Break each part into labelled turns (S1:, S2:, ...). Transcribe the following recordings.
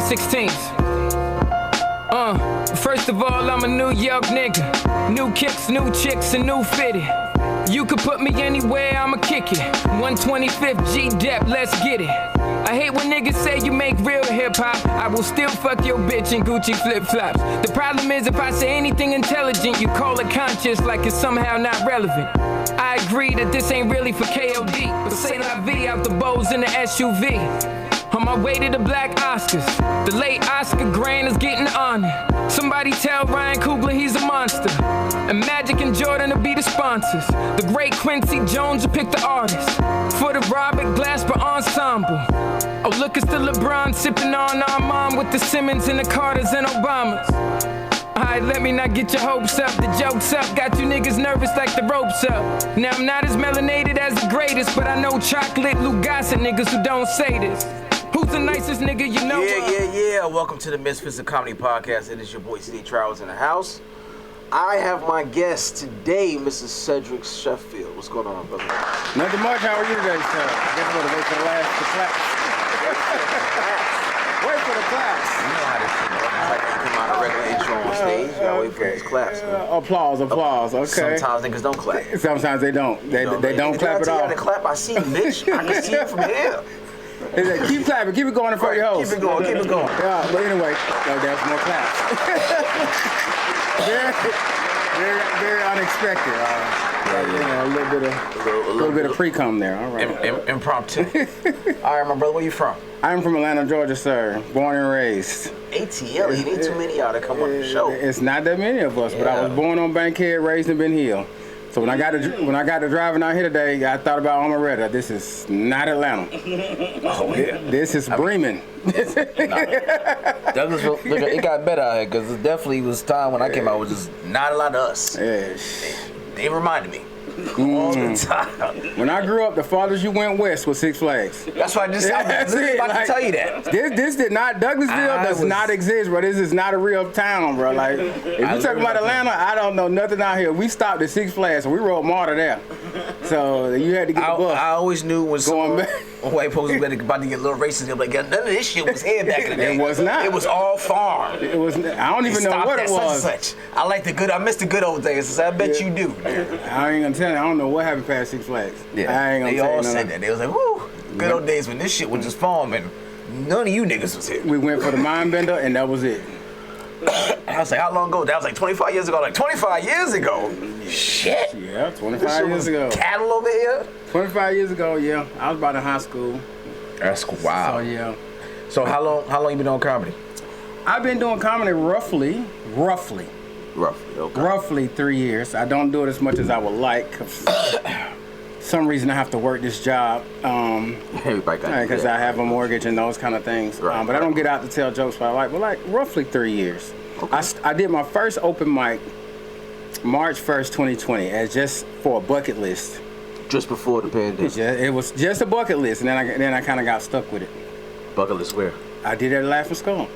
S1: 16th. First of all, I'm a New York nigga. New kicks, new chicks, and new fitted. You could put me anywhere, I'ma kick it. 125th G-Dep, let's get it. I hate when niggas say you make real hip-hop. I will still fuck your bitch in Gucci flip-flops. The problem is if I say anything intelligent, you call it conscious like it's somehow not relevant. I agree that this ain't really for KOD, but say la vie out the bows in the SUV. On my way to the Black Oscars, the late Oscar Grant is getting honored. Somebody tell Ryan Coogler he's a monster. And Magic and Jordan will be the sponsors. The great Quincy Jones will pick the artist. For the Robert Glasper Ensemble. Oh, look, it's the LeBron sipping on Armand with the Simmons and the Carters and Obamas. Alright, let me not get your hopes up. The joke's up, got you niggas nervous like the ropes up. Now I'm not as melanated as the greatest, but I know chocolate Lou Gossett niggas who don't say this. Who's the nicest nigga you know?
S2: Yeah. Welcome to the Misfits of Comedy podcast. It is your boy CD Travels in the house. I have my guest today, Mrs. Cedric Sheffield. What's going on, brother?
S3: Nothing much. How are you today, sir? I guess we're going to wait for the class. Wait for the class.
S2: You know how this shit goes. It's like you come out a regular intro on stage. You gotta wait for this class.
S3: Applause. Okay.
S2: Sometimes niggas don't clap.
S3: Sometimes they don't. They don't clap at all.
S2: I clap. I see you, bitch. I can see you from here.
S3: Keep clapping. Keep it going in front of your host.
S2: Keep it going.
S3: Yeah, but anyway, there's more claps. very unexpected. A little bit of pre-com there. All right.
S2: Impromptu. All right, my brother, where you from?
S3: I'm from Atlanta, Georgia, sir. Born and raised.
S2: ATL, you need too many y'all to come on the show.
S3: It's not that many of us, but I was born on Bankhead, raised in Ben Hill. So when I got to driving out here today, I thought about Omeretta. This is not Atlanta.
S2: Oh yeah.
S3: This is Bremen.
S2: Douglasville, look, it got better out here because it definitely was time when I came out was just not a lot of us. They reminded me all the time.
S3: When I grew up, the farthest you went west was Six Flags.
S2: That's why I was about to tell you that.
S3: This did not, Douglasville does not exist, bro. This is not a real town, bro. Like, if you talking about Atlanta, I don't know nothing out here. We stopped at Six Flags, so we rode MARTA there. So you had to get the bus.
S2: I always knew when white folks were about to get a little racist, they'll be like, none of this shit was here back in the day.
S3: It was not.
S2: It was all farm.
S3: I don't even know what it was.
S2: Such. I miss the good old days, so I bet you do.
S3: I ain't gonna tell you, I don't know what happened past Six Flags.
S2: Yeah.
S3: I ain't gonna
S2: they
S3: tell
S2: all
S3: you
S2: said that. They was like, whoo, good old days when this shit was just farm and none of you niggas was here.
S3: We went for the mind bender and that was it.
S2: I was like, how long ago? That was like 25 years ago. Like 25 years ago? Shit.
S3: Yeah, 25 years ago.
S2: Cattle over here?
S3: 25 years ago, yeah. I was about in high school.
S2: That's wow.
S3: So yeah.
S2: So how long you been doing comedy?
S3: I've been doing comedy roughly,
S2: okay.
S3: Roughly 3 years. I don't do it as much as I would like. Some reason I have to work this job. Because I have a mortgage and those kind of things.
S2: Right.
S3: But I don't get out to tell jokes but like roughly 3 years.
S2: Okay.
S3: I did my first open mic March 1st, 2020 as just for a bucket list.
S2: Just before the pandemic.
S3: It was just a bucket list, and then I kind of got stuck with it.
S2: Bucket list where?
S3: I did it at Laughing Skull.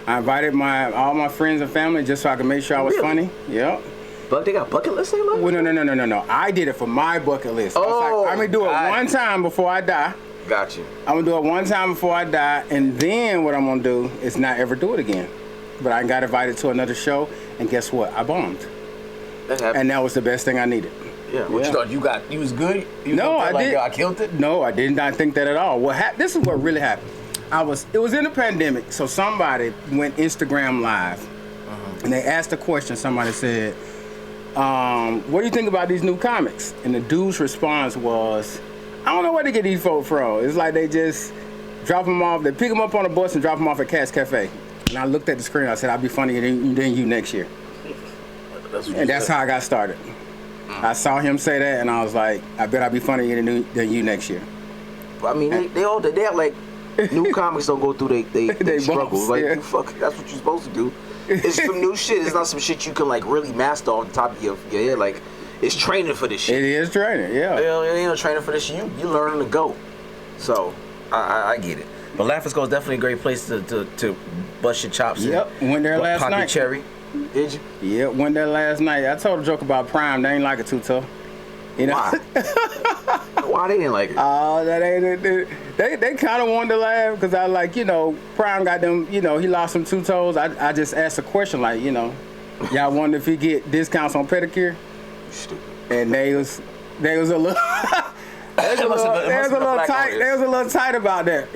S3: I invited all my friends and family just so I could make sure I was funny. Yep.
S2: But they got bucket lists?
S3: Well, no. I did it for my bucket list. I was like, I'm gonna do it one time before I die.
S2: Got you.
S3: I'm gonna do it one time before I die, and then what I'm gonna do is not ever do it again. But I got invited to another show, and guess what? I bombed.
S2: That happened.
S3: And that was the best thing I needed.
S2: Yeah. What you thought? You was good?
S3: No, I did.
S2: I killed it?
S3: No, I did not think that at all. This is what really happened. It was in the pandemic, so somebody went Instagram live, and they asked a question. Somebody said, what do you think about these new comics? And the dude's response was, I don't know where to get these folks from. It's like they just drop them off, they pick them up on a bus and drop them off at Cat's Cafe. And I looked at the screen, I said, I'll be funnier than you next year. That's how I got started. I saw him say that, and I was like, I bet I'll be funnier than you next year.
S2: I mean, they have like, new comics don't go through they struggle. Like, fuck, that's what you're supposed to do. It's some new shit. It's not some shit you can like really master off the top of your head. Like, it's training for this shit.
S3: It is training, yeah.
S2: It ain't no training for this. You learning to go. So I get it. But Laughing Skull is definitely a great place to bust your chops.
S3: Yep, went there last night.
S2: Pop your cherry. Did you?
S3: Yep, went there last night. I told a joke about Prime. They ain't like it too tough. You know?
S2: Why? Why they didn't like it?
S3: Oh, that ain't it. They kind of wanted to laugh because I like, Prime got them, he lost them 2 toes. I just asked a question like, y'all wonder if he get discounts on pedicure?
S2: Stupid.
S3: And they was a little. They was a little tight about that,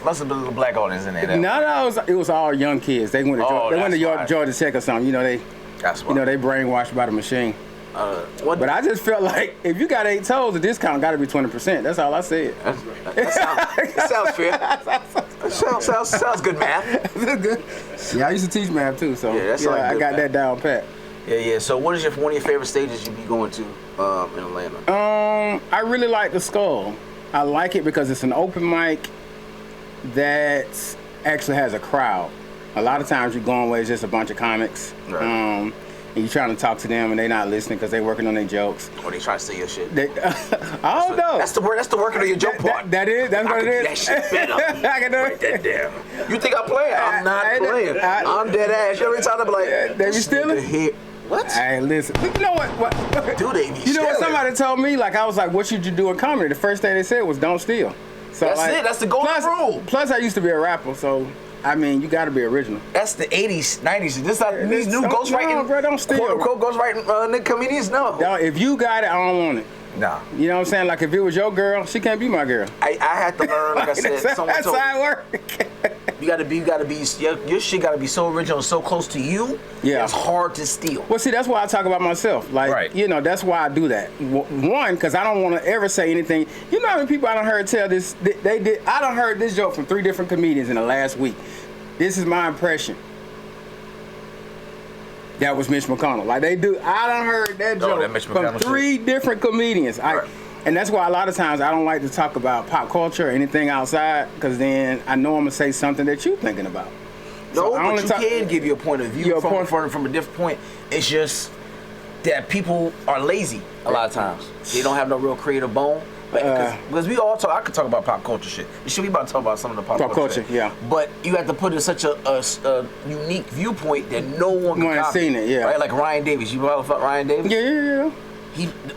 S4: Must have been a little black audience in there.
S3: No, it was all young kids. They went to Georgia Tech or something.
S4: That's why.
S3: They brainwashed by the machine. But I just felt like if you got 8 toes, the discount got to be 20%. That's all I said.
S2: That sounds fair. That sounds good math.
S3: Yeah, I used to teach math too, so I got that down pat.
S2: Yeah. So, what is one of your favorite stages you be going to in Atlanta?
S3: I really like the Skull. I like it because it's an open mic that actually has a crowd. A lot of times you're going where it's just a bunch of comics.
S2: Right.
S3: And you're trying to talk to them and they're not listening because they're working on their jokes.
S2: Or they trying to steal your shit.
S3: I don't know.
S2: That's the working on your joke part.
S3: That's what it is.
S2: That shit better.
S3: I can do
S2: Write that down. You think I'm playing? I'm not playing. I'm dead ass. Every time I be like,
S3: they be stealing?
S2: What?
S3: Hey, listen. You know what?
S2: Do they be stealing?
S3: You know what somebody told me? Like, I was like, what should you do in comedy? The first thing they said was don't steal. So
S2: that's it. That's the golden rule.
S3: Plus, I used to be a rapper, so... I mean, you got to be original.
S2: That's the 80s, 90s. These new ghostwriting,
S3: bro, don't steal.
S2: quote-unquote ghostwriting comedians, no.
S3: If you got it, I don't want it.
S2: Nah.
S3: You know what I'm saying? Like, if it was your girl, she can't be my girl.
S2: I had to learn, like I said, someone
S3: that's
S2: told me.
S3: how it works.
S2: You gotta be, your shit gotta be so original, so close to you.
S3: Yeah.
S2: It's hard to steal.
S3: Well, see, that's why I talk about myself. Like,
S4: right.
S3: That's why I do that. One, because I don't want to ever say anything. You know how many people I done heard tell this? I done heard this joke from 3 different comedians in the last week. This is my impression. That was Mitch McConnell. Like I done heard that joke from 3 different comedians.
S2: Right.
S3: And that's why a lot of times I don't like to talk about pop culture or anything outside, because then I know I'm going to say something that you're thinking about.
S2: No, but you can give your point of view from a different point. It's just that people are lazy a lot of times. They don't have no real creative bone. Because we all talk, I could talk about pop culture shit. We about to talk about some of the pop culture shit.
S3: Yeah.
S2: But you have to put it in such a unique viewpoint that no one can copy.
S3: Seen it, yeah.
S2: Right? Like Ryan Davis. You know about Ryan Davis?
S3: Yeah.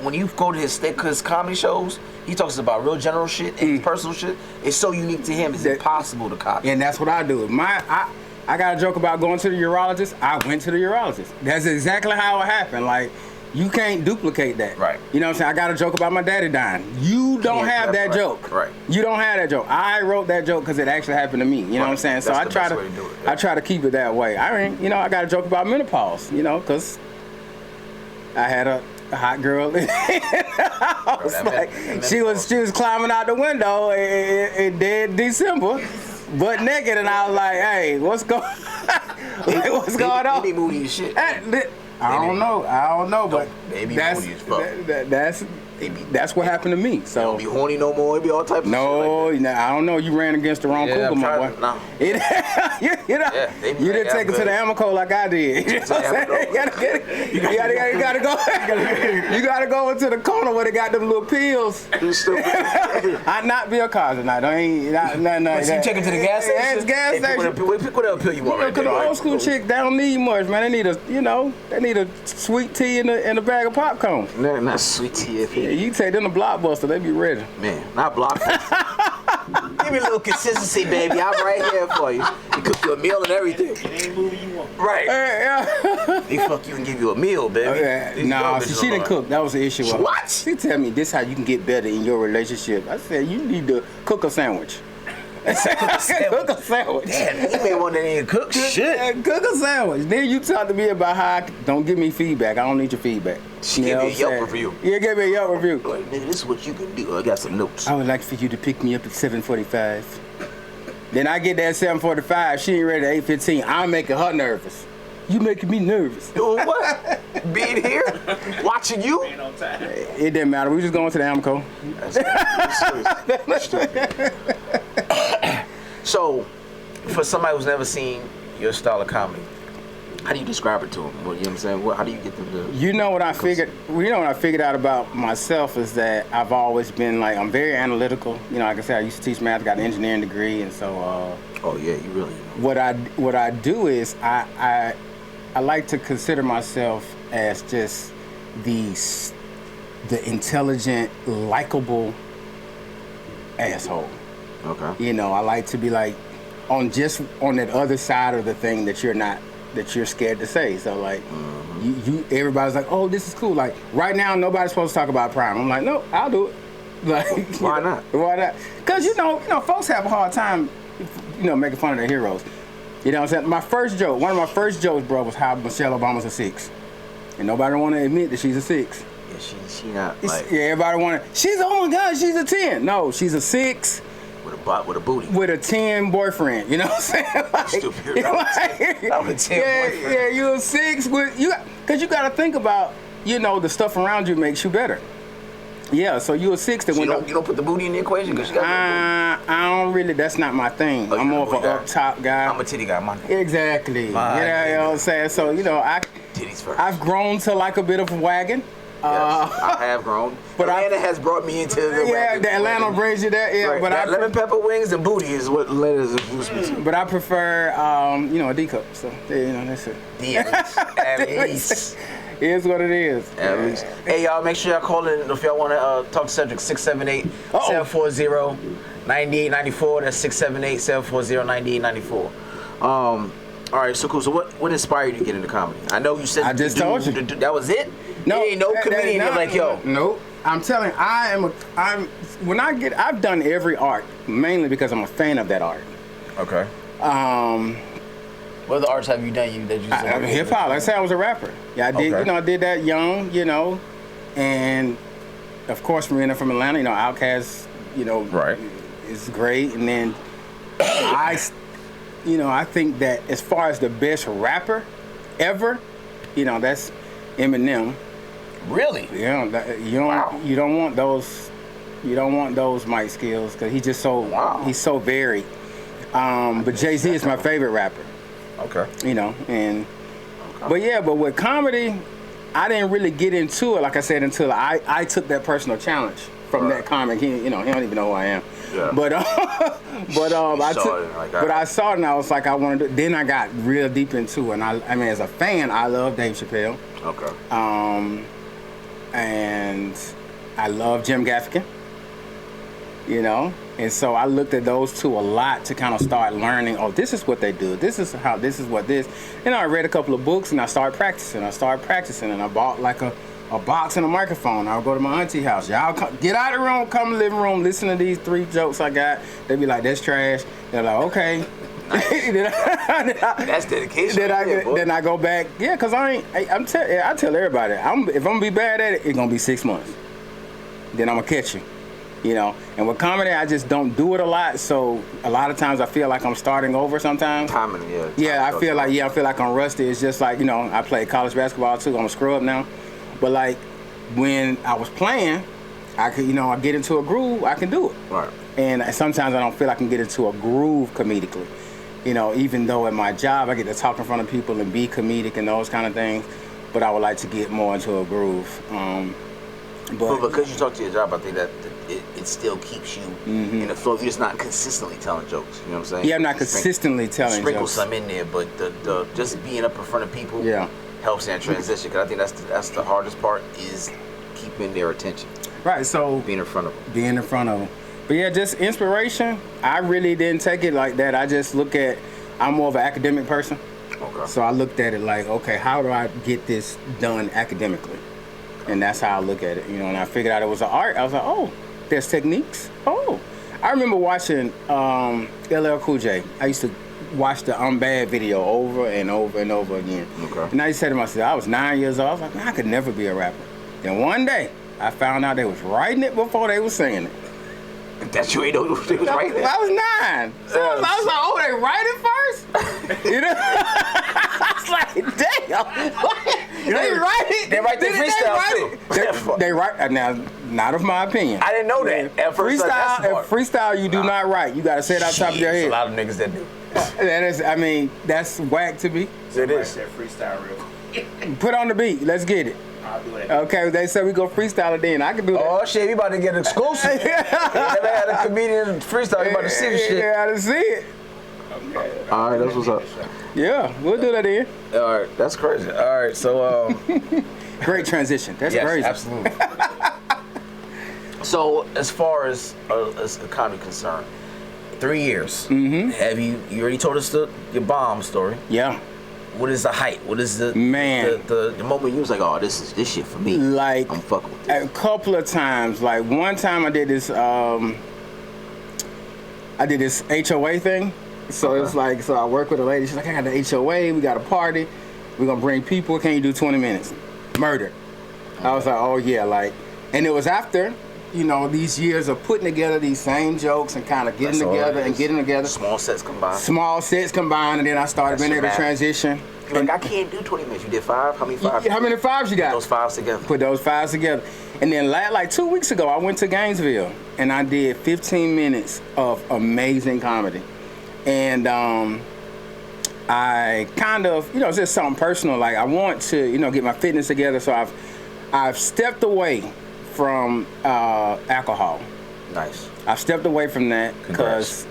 S2: When you go to his comedy shows, he talks about real general shit and personal shit. It's so unique to him, it's impossible to copy.
S3: And that's what I do. I got a joke about going to the urologist. I went to the urologist. That's exactly how it happened. Like, you can't duplicate that.
S2: Right.
S3: You know what I'm saying? I got a joke about my daddy dying. You don't have that joke.
S2: Right.
S3: You don't have that joke. I wrote that joke because it actually happened to me. You know what I'm saying? So I try to keep it that way. I mean, I got a joke about menopause, because I had a hot girl in the house. She was climbing out the window in dead December, butt naked, and I was like, hey, what's going on?
S2: Baby moody as shit.
S3: I don't know, but
S2: baby moody as fuck.
S3: That's what happened to me. So
S2: don't be horny no more. It be all types of shit. No,
S3: I don't know. You ran against the wrong cougar, my boy.
S2: No.
S3: You didn't take it to the Amoco like I did. You know what I'm saying? You gotta go. You gotta go into the corner where they got them little pills.
S2: You stupid.
S3: I not Bill Cosby tonight. I ain't nothing.
S2: So you take it to the gas station?
S3: Gas station.
S2: Pick whatever pill you want.
S3: Because the old school chick, they don't need much, man. They need a sweet tea and a bag of popcorn.
S2: No, not sweet tea.
S3: Yeah, you take them to Blockbuster, they be ready.
S2: Man, not Blockbuster. Give me a little consistency, baby. I'm right here for you. They cook you a meal and everything.
S5: Any movie you want.
S2: Right.
S3: Yeah.
S2: They fuck you and give you a meal, baby.
S3: Nah, she didn't cook. That was the issue.
S2: What?
S3: She tell me this how you can get better in your relationship. I said you need to cook a sandwich. Cook a sandwich.
S2: Damn, you made one that ain't cook shit.
S3: Cook a sandwich. Then you talk to me about how don't give me feedback. I don't need your feedback.
S2: She gave me a Yelp review.
S3: Yeah, give me a Yelp review.
S2: Like, nigga, this is what you can do. I got some notes.
S3: I would like for you to pick me up at 7:45. Then I get there at 7:45. She ain't ready at 8:15. I'm making her nervous. You making me nervous.
S2: Doing what? Being here? Watching you?
S5: Ain't on time.
S3: It didn't matter. We just going to the Amco.
S2: So, for somebody who's never seen your style of comedy, how do you describe it to them? You know what I'm saying? How do you get them to?
S3: You know what I figured? What I figured out about myself is that I've always been like I'm very analytical. Like I said, I used to teach math, got an engineering degree, and so.
S2: Oh yeah, you really.
S3: What I do is I like to consider myself as just the intelligent, likable asshole.
S2: Okay.
S3: You know, I like to be like on that other side of the thing that you're scared to say. So like, everybody's like, oh, this is cool. Like right now, nobody's supposed to talk about Prime. I'm like, no, I'll do it. Like,
S2: why not?
S3: Why not? Because you know, folks have a hard time, making fun of their heroes. You know what I'm saying? One of my first jokes, bro, was how Michelle Obama's a 6, and nobody want to admit that she's a 6.
S2: Yeah, she not like.
S3: Yeah, everybody oh my God, she's a 10. No, she's a 6.
S2: With a booty.
S3: With a 10 boyfriend, you know what I'm saying? Like,
S2: Stupid. I'm a 10 boyfriend.
S3: Yeah, you're a 6 because you got to think about, the stuff around you makes you better. Yeah, so you're a 6 that
S2: so you don't put the booty in the equation because you got
S3: I don't really. That's not my thing. I'm more of an up top guy.
S2: I'm a titty guy, man.
S3: Exactly. You know what I'm saying? So
S2: titties first.
S3: I've grown to like a bit of a wagon.
S2: Yes, I have grown. But Atlanta has brought me into the wagon.
S3: Yeah, the Atlanta brings you there. Yeah,
S2: right.
S3: But
S2: that lemon pepper wings and booty is what Atlanta's introduced me to.
S3: But I prefer, a D cup. So that's it.
S2: At least.
S3: It is what it is.
S2: At least. Hey, y'all, make sure y'all call in if y'all want to talk to Cedric. 678-740-9894. That's 678-740-9894. All right, so cool. So what inspired you to get into comedy? I know you said
S3: I just told you
S2: that was it.
S3: No,
S2: ain't no comedian. You're like, yo.
S3: Nope. I'm telling you, I've done every art mainly because I'm a fan of that art.
S2: Okay. What other arts have you done?
S3: Hip hop. Like I said, I was a rapper. Yeah, I did. Okay. I did that young. And of course, from Atlanta, Outkast,
S2: right,
S3: is great. And then I think that as far as the best rapper ever, that's Eminem.
S2: Really?
S3: Yeah. You don't want those mic skills because he's just so he's so varied. But Jay-Z is my favorite rapper.
S2: Okay.
S3: But with comedy, I didn't really get into it, like I said, until I took that personal challenge from that comic. He don't even know who I am. Yeah. But I saw it and I was like, I wanted to. Then I got real deep into it. And I mean, as a fan, I love Dave Chappelle.
S2: Okay.
S3: And I love Jim Gaffigan. And so I looked at those two a lot to kind of start learning, this is what they do. This is what this. And I read a couple of books and I started practicing. And I bought like a box and a microphone. I'll go to my auntie house. Y'all get out of the room, come to the living room, listen to these 3 jokes I got. They be like, that's trash. They're like, okay.
S2: That's dedication.
S3: Then I go back. Yeah, because I tell everybody, if I'm going to be bad at it, it's going to be 6 months. Then I'm going to catch you. And with comedy, I just don't do it a lot. So a lot of times I feel like I'm starting over sometimes.
S2: Timing.
S3: I feel like I'm rusty. It's just like, I play college basketball too. I'm a screw up now. But like when I was playing, I could, I get into a groove, I can do it.
S2: Right.
S3: And sometimes I don't feel I can get into a groove comedically. Even though at my job I get to talk in front of people and be comedic and those kind of things. But I would like to get more into a groove.
S2: But because you talk to your job, I think that it still keeps you in the flow. If you're just not consistently telling jokes, you know what I'm saying?
S3: Yeah, I'm not consistently telling jokes.
S2: Sprinkle some in there, but the just being up in front of people helps in that transition. Because I think that's the hardest part is keeping their attention.
S3: Right. So
S2: being in front of them.
S3: But yeah, just inspiration. I really didn't take it like that. I just I'm more of an academic person.
S2: Okay.
S3: So I looked at it like, okay, how do I get this done academically? And that's how I look at it, and I figured out it was an art. I was like, oh, there's techniques. Oh, I remember watching LL Cool J. I used to watch the I'm Bad video over and over and over again.
S2: Okay.
S3: And I used to say to myself, I was 9 years old. I was like, man, I could never be a rapper. Then one day, I found out they was writing it before they was singing it.
S2: That you ain't know they was writing it?
S3: I was 9. So I was like, oh, they write it first? I was like, damn. They write it.
S2: They write the freestyle too.
S3: They write now. Not of my opinion.
S2: I didn't know that. At first,
S3: freestyle, you do not write. You got to say it off the top of your head.
S2: A lot of niggas that do.
S3: That's whack to me.
S2: It is.
S4: Freestyle real quick.
S3: Put on the beat. Let's get it.
S4: I'll do it.
S3: Okay, they said we go freestyle it then. I can do that.
S2: Oh shit, we about to get exclusive. You never had a comedian freestyle. You about to see the shit.
S3: Yeah, I done see it.
S2: Okay. All right, that's what's up.
S3: Yeah, we'll do that then.
S2: All right, that's crazy. All right, so
S3: great transition. That's crazy.
S2: Absolutely. So as far as the comedy concerned, 3 years. Mm-hmm. Have you already told us your bomb story?
S3: Yeah.
S2: What is the height? What is the moment you was like, oh, this shit for me?
S3: Like,
S2: I'm fucking with this.
S3: A couple of times. Like one time I did this HOA thing. So it's like, so I work with a lady. She's like, I got the HOA. We got a party. We're gonna bring people. Can you do 20 minutes? Murder. I was like, oh yeah, like, and it was after, you know, these years of putting together these same jokes and kind of getting together.
S2: Small sets combined.
S3: And then I started being able to transition.
S2: You're like, I can't do 20 minutes. You did 5? How many 5s?
S3: How many 5s you got?
S2: Put those 5s together.
S3: Put those 5s together. And then like 2 weeks ago, I went to Gainesville and I did 15 minutes of amazing comedy. And I kind of, you know, it's just something personal. Like I want to, you know, get my fitness together. So I've stepped away from alcohol.
S2: Nice.
S3: I've stepped away from that because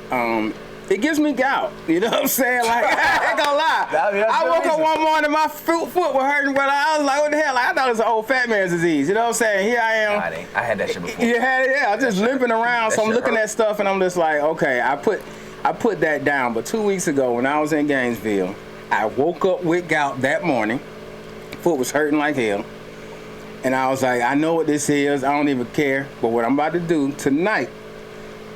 S3: it gives me gout. You know what I'm saying? Like, I ain't gonna lie. I woke up one morning, my foot was hurting, but I was like, what the hell? Like, I thought it was an old fat man's disease. You know what I'm saying? Here I am.
S2: I had that shit before.
S3: You had it? Yeah, I was just limping around. So I'm looking at stuff and I'm just like, okay, I put that down. But 2 weeks ago when I was in Gainesville, I woke up with gout that morning. Foot was hurting like hell. And I was like, I know what this is. I don't even care. But what I'm about to do tonight,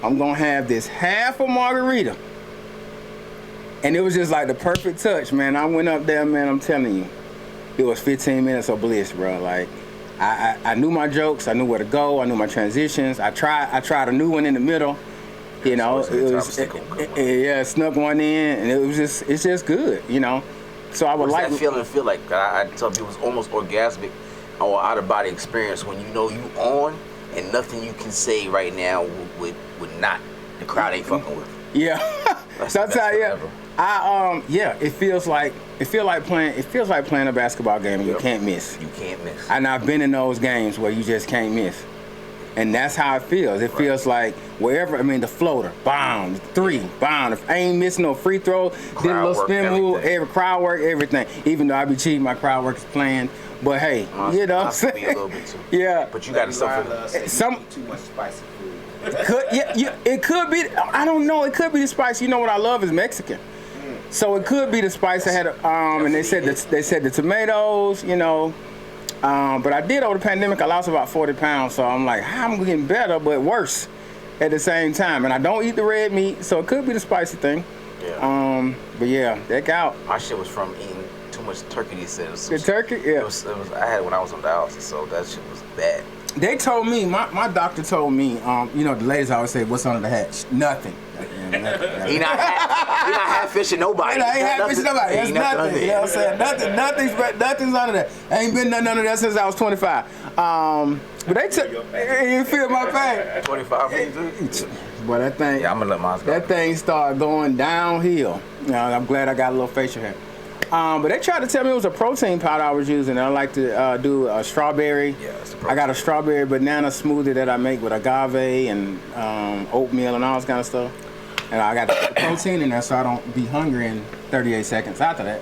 S3: I'm going to have this half a margarita. And it was just like the perfect touch, man. I went up there, man, I'm telling you. It was 15 minutes of bliss, bro. Like, I knew my jokes. I knew where to go. I knew my transitions. I tried a new one in the middle. You know, snuck one in. And it's just good, you know. So I would
S2: What's
S3: like...
S2: that feeling feel like? I tell people it's almost orgasmic or out-of-body experience when you know you on and nothing you can say right now would not, the crowd ain't fucking with.
S3: Yeah. That's how, yeah. It feels like playing a basketball game and you can't miss.
S2: You can't miss.
S3: And I've been in those games where you just can't miss. And that's how it feels. It feels like wherever, I mean, the floater, bomb, 3, bomb. If I ain't missing no free throw, did a little spin move, every crowd work, everything. Even though I be cheating, my crowd work is planned. But hey, you know what I'm saying?
S2: A little bit too.
S3: Yeah.
S2: But you got to suffer.
S4: Too much spicy food.
S3: It could be. I don't know. It could be the spice. You know what I love is Mexican. So it could be the spice. I had, and they said the tomatoes. You know, but I did over the pandemic. I lost about 40 pounds. So I'm like, I'm getting better, but worse at the same time. And I don't eat the red meat, so it could be the spicy thing.
S2: Yeah.
S3: But yeah, that gout.
S2: My shit was from eating too much turkey. They said
S3: the turkey. Yeah.
S2: It was, I had it when I was on dialysis, so that shit was bad.
S3: They told me, my doctor told me, you know, the ladies always say, what's under the hatch? Nothing.
S2: He not half fishing nobody.
S3: He ain't half fishing nobody. That's nothing. You know what I'm saying? Nothing's under that. Ain't been nothing under that since I was 25. But they took, you feel my pain.
S2: 25 for you too?
S3: Boy, that thing.
S2: Yeah, I'm gonna let mine go.
S3: That thing started going downhill. You know, I'm glad I got a little facial hair. But they tried to tell me it was a protein powder I was using. I like to do a strawberry.
S2: Yeah, it's
S3: I got a strawberry banana smoothie that I make with agave and oatmeal and all this kind of stuff. And I got the protein in there so I don't be hungry in 38 seconds after that.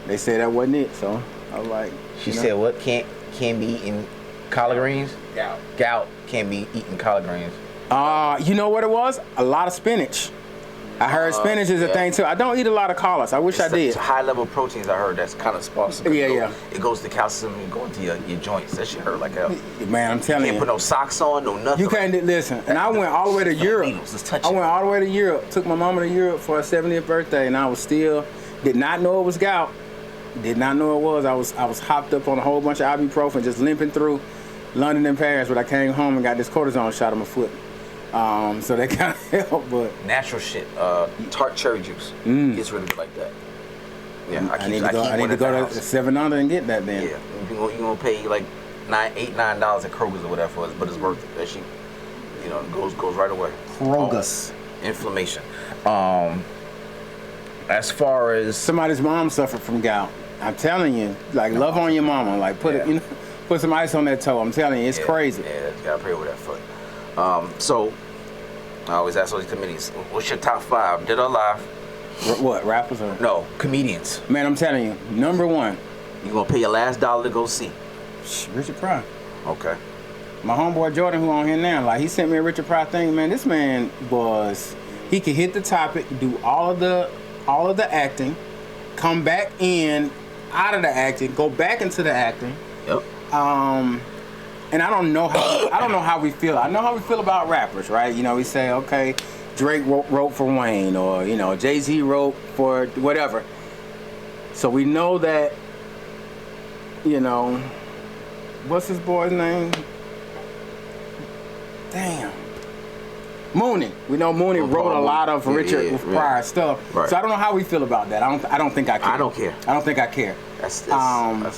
S3: They said that wasn't it, so I was like...
S2: She said what? Can't be eating collard greens? Gout can't be eating collard greens.
S3: You know what it was? A lot of spinach. I heard spinach is a thing too. I don't eat a lot of collards. I wish I did.
S2: It's high level proteins. I heard that's kind of sparse.
S3: Yeah.
S2: It goes to calcium and go into your joints. That shit hurt like hell.
S3: Man, I'm telling you.
S2: Can't put no socks on, no nothing.
S3: You can't listen. And I went all the way to Europe. I went all the way to Europe. Took my mama to Europe for her 70th birthday, and I was still did not know it was gout. Did not know it was. I was hopped up on a whole bunch of ibuprofen, just limping through London and Paris. But I came home and got this cortisone shot on my foot. So that kind of helped, but
S2: natural shit. Tart cherry juice. It's really good like that. Yeah,
S3: I need to go to 7 Under and get that then.
S2: Yeah, you're gonna pay like $9 at Kroger's or whatever for it, but it's worth it. That shit, you know, goes right away.
S3: Kroger's.
S2: Inflammation. As far as
S3: somebody's mom suffered from gout, I'm telling you, like love on your mama, like put it, you know, put some ice on that toe. I'm telling you, it's crazy.
S2: Yeah, you gotta pray with that foot. So I always ask all these comedians, what's your top 5, dead or alive?
S3: What, rappers or?
S2: No, comedians.
S3: Man, I'm telling you, number 1.
S2: You gonna pay your last dollar to go see?
S3: Richard Pryor.
S2: Okay.
S3: My homeboy Jordan, who on here now, like he sent me a Richard Pryor thing, man. This man he can hit the topic, do all of the acting, come back in out of the acting, go back into the acting.
S2: Yep.
S3: And I don't know how we feel. I know how we feel about rappers, right? You know, we say, okay, Drake wrote for Wayne, or you know, Jay-Z wrote for whatever. So we know that, you know, what's his boy's name? Damn. Mooney. We know Mooney wrote a lot of Richard Pryor stuff.
S2: Right.
S3: So I don't know how we feel about that. I don't think I care.
S2: I don't care.
S3: I don't think I care.
S2: That's fine.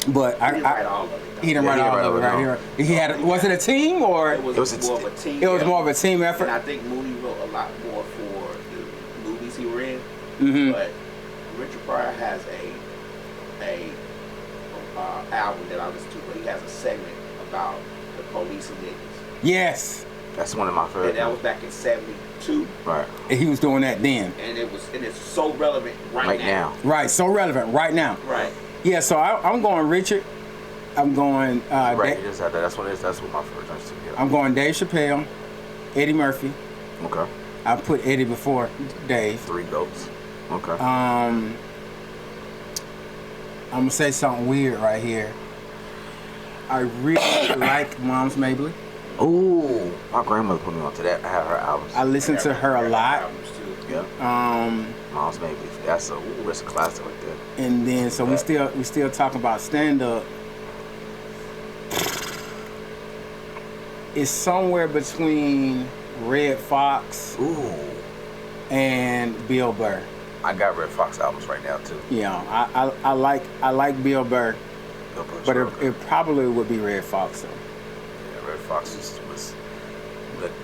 S3: But
S4: He didn't write all of it.
S3: he didn't write all of it right here. He had. Was it a team or?
S4: It was more of a team.
S3: It was more of a team effort.
S4: And I think Mooney wrote a lot more for the movies he were in.
S3: Mm-hmm.
S4: But Richard Pryor has a album that I listen to, but he has a segment about the police and niggas.
S3: Yes.
S2: That's one of my favorites.
S4: And that was back in '72.
S2: Right.
S3: And he was doing that then.
S4: And it's so relevant right now.
S3: Right. So relevant right now.
S4: Right.
S3: Yeah. So I'm going Richard. I'm going.
S2: Right. You just had that. That's what it is. That's what my first choice to be.
S3: I'm going Dave Chappelle, Eddie Murphy.
S2: Okay.
S3: I put Eddie before Dave.
S2: 3 goats. Okay.
S3: I'm gonna say something weird right here. I really like Mom's Mabley.
S2: Ooh, my grandmother put me onto that. I have her albums.
S3: I listen to her a lot.
S2: Yeah. Mom's Mabley. That's a classic right there.
S3: And then so we still talking about stand up. It's somewhere between Red Fox and Bill Burr.
S2: I got Red Fox albums right now too.
S3: Yeah, I like Bill Burr, but it probably would be Red Fox though.
S2: Yeah, Red Fox was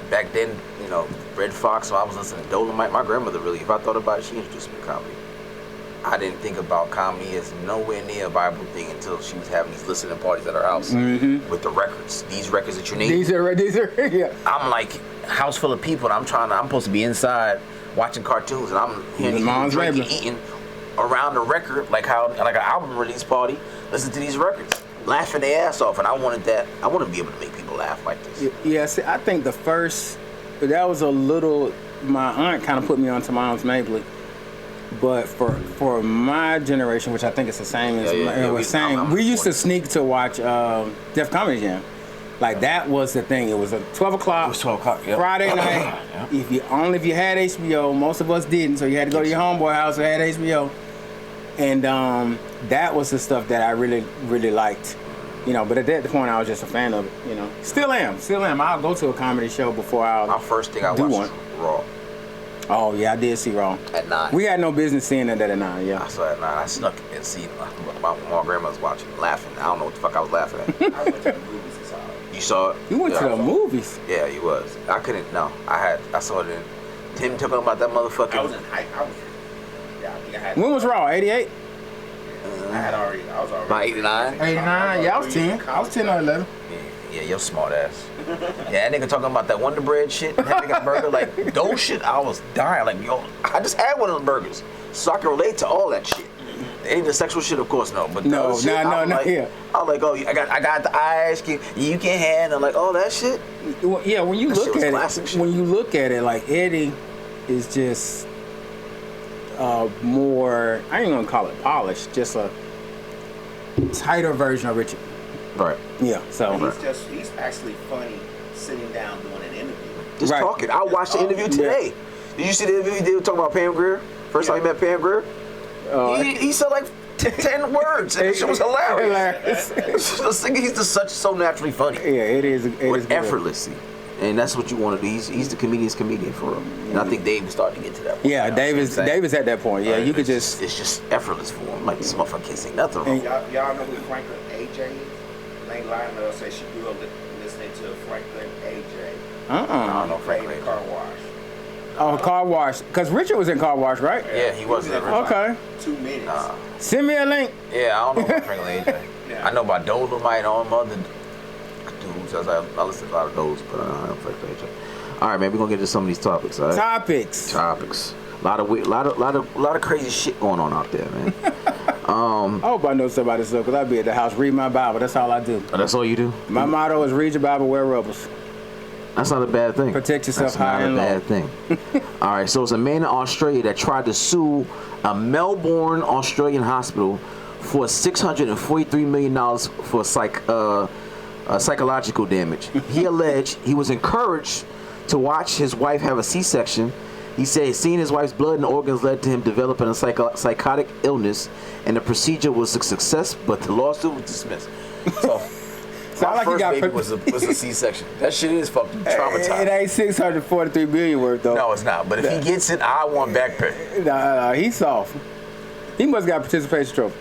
S2: back then. You know, Red Fox. So I was listening to Dolomite. My grandmother really, if I thought about it, she introduced me to comedy. I didn't think about comedy as nowhere near a Bible thing until she was having these listening parties at her house with the records. These records that you need.
S3: These are yeah.
S2: I'm like house full of people, and I'm supposed to be inside watching cartoons, and I'm hearing these drinking, eating around the record like an album release party. Listen to these records, laughing their ass off, and I wanted that. I want to be able to make people laugh like this.
S3: Yeah, see, I think the first that was a little. My aunt kind of put me onto Mom's Mabley. But for my generation, which I think it's the same as we used to sneak to watch Def Comedy Jam. Like that was the thing. It was at 12 o'clock.
S2: It was 12 o'clock. Yep.
S3: Friday night.
S2: Yep.
S3: If you had HBO, most of us didn't, so you had to go to your homeboy house who had HBO. And that was the stuff that I really, really liked. You know, but at that point I was just a fan of it, you know. Still am. I'll go to a comedy show before
S2: My first thing I watched was Raw.
S3: Oh yeah, I did see Raw.
S2: At 9.
S3: We had no business seeing that at 9, yeah.
S2: I saw it at 9. I snuck and see my grandmother's watching, laughing. I don't know what the fuck I was laughing at.
S4: I went to the movies and saw it.
S2: You saw it?
S3: You went to the movies?
S2: Yeah, he was. I couldn't. No, I saw it in. Tim talking about that motherfucker.
S4: I was in hype. I think I had.
S3: When was Raw? 88?
S4: I was already.
S2: About 89.
S3: 89. Yeah, I was 10. I was 10 or 11.
S2: Yeah, you're smart ass. Yeah, that nigga talking about that Wonder Bread shit, that nigga burger, like those shit, I was dying. Like, yo, I just had one of those burgers, so I can relate to all that shit. Any of the sexual shit, of course, no. But
S3: no.
S2: Yeah. I'm like, oh, I got the ice cream. You can handle like all that shit.
S3: Yeah, when you look at it,
S2: shit.
S3: when you look at it, like Eddie is just more. I ain't gonna call it polished, just a tighter version of Richard.
S2: Right.
S3: Yeah. So
S4: he's actually funny sitting down doing an interview.
S2: Just talking. I watched the interview today. Did you see the interview he did talking about Pam Grier? First time he met Pam Grier? He said like 10 words, and it was hilarious. He's just so naturally funny.
S3: Yeah, it is
S2: effortlessly. And that's what you want to do. He's the comedian's comedian for real. And I think Dave is starting to get to that point.
S3: Yeah, Dave is at that point. Yeah, you could
S2: just... It's just effortless for him. Like, this motherfucker can't say nothing wrong.
S4: Y'all know who Franklin AJ is? Lane Lionel said she grew up listening to Franklin AJ.
S2: I don't know Franklin.
S4: Car Wash.
S3: Oh, Car Wash. Because Richard was in Car Wash, right?
S2: Yeah, he was in it.
S3: Okay.
S4: 2 minutes.
S3: Send me a link.
S2: Yeah, I don't know about Franklin AJ. I know about Dolomite and all them other dudes. I listen to a lot of those, but I don't know Franklin AJ. All right, man, we're going to get into some of these topics, all right? Topics. A lot of crazy shit going on out there, man.
S3: I hope I know somebody so, because I be at the house reading my Bible. That's all I do.
S2: Oh, that's all you do?
S3: My motto is read your Bible, wear rubbers.
S2: That's not a bad thing.
S3: Protect yourself
S2: That's
S3: high
S2: not
S3: and
S2: a
S3: low.
S2: bad thing. All right, so it's a man in Australia that tried to sue a Melbourne Australian hospital for $643 million for psychological damage. He alleged he was encouraged to watch his wife have a C-section. He said seeing his wife's blood and organs led to him developing a psychotic illness, and the procedure was a success, but the lawsuit was dismissed. So, my first baby was a C-section. That shit is fucking traumatized.
S3: It ain't $643 million worth though.
S2: No, it's not. But if he gets it, I want back pay.
S3: Nah, he's soft. He must got a participation trophy.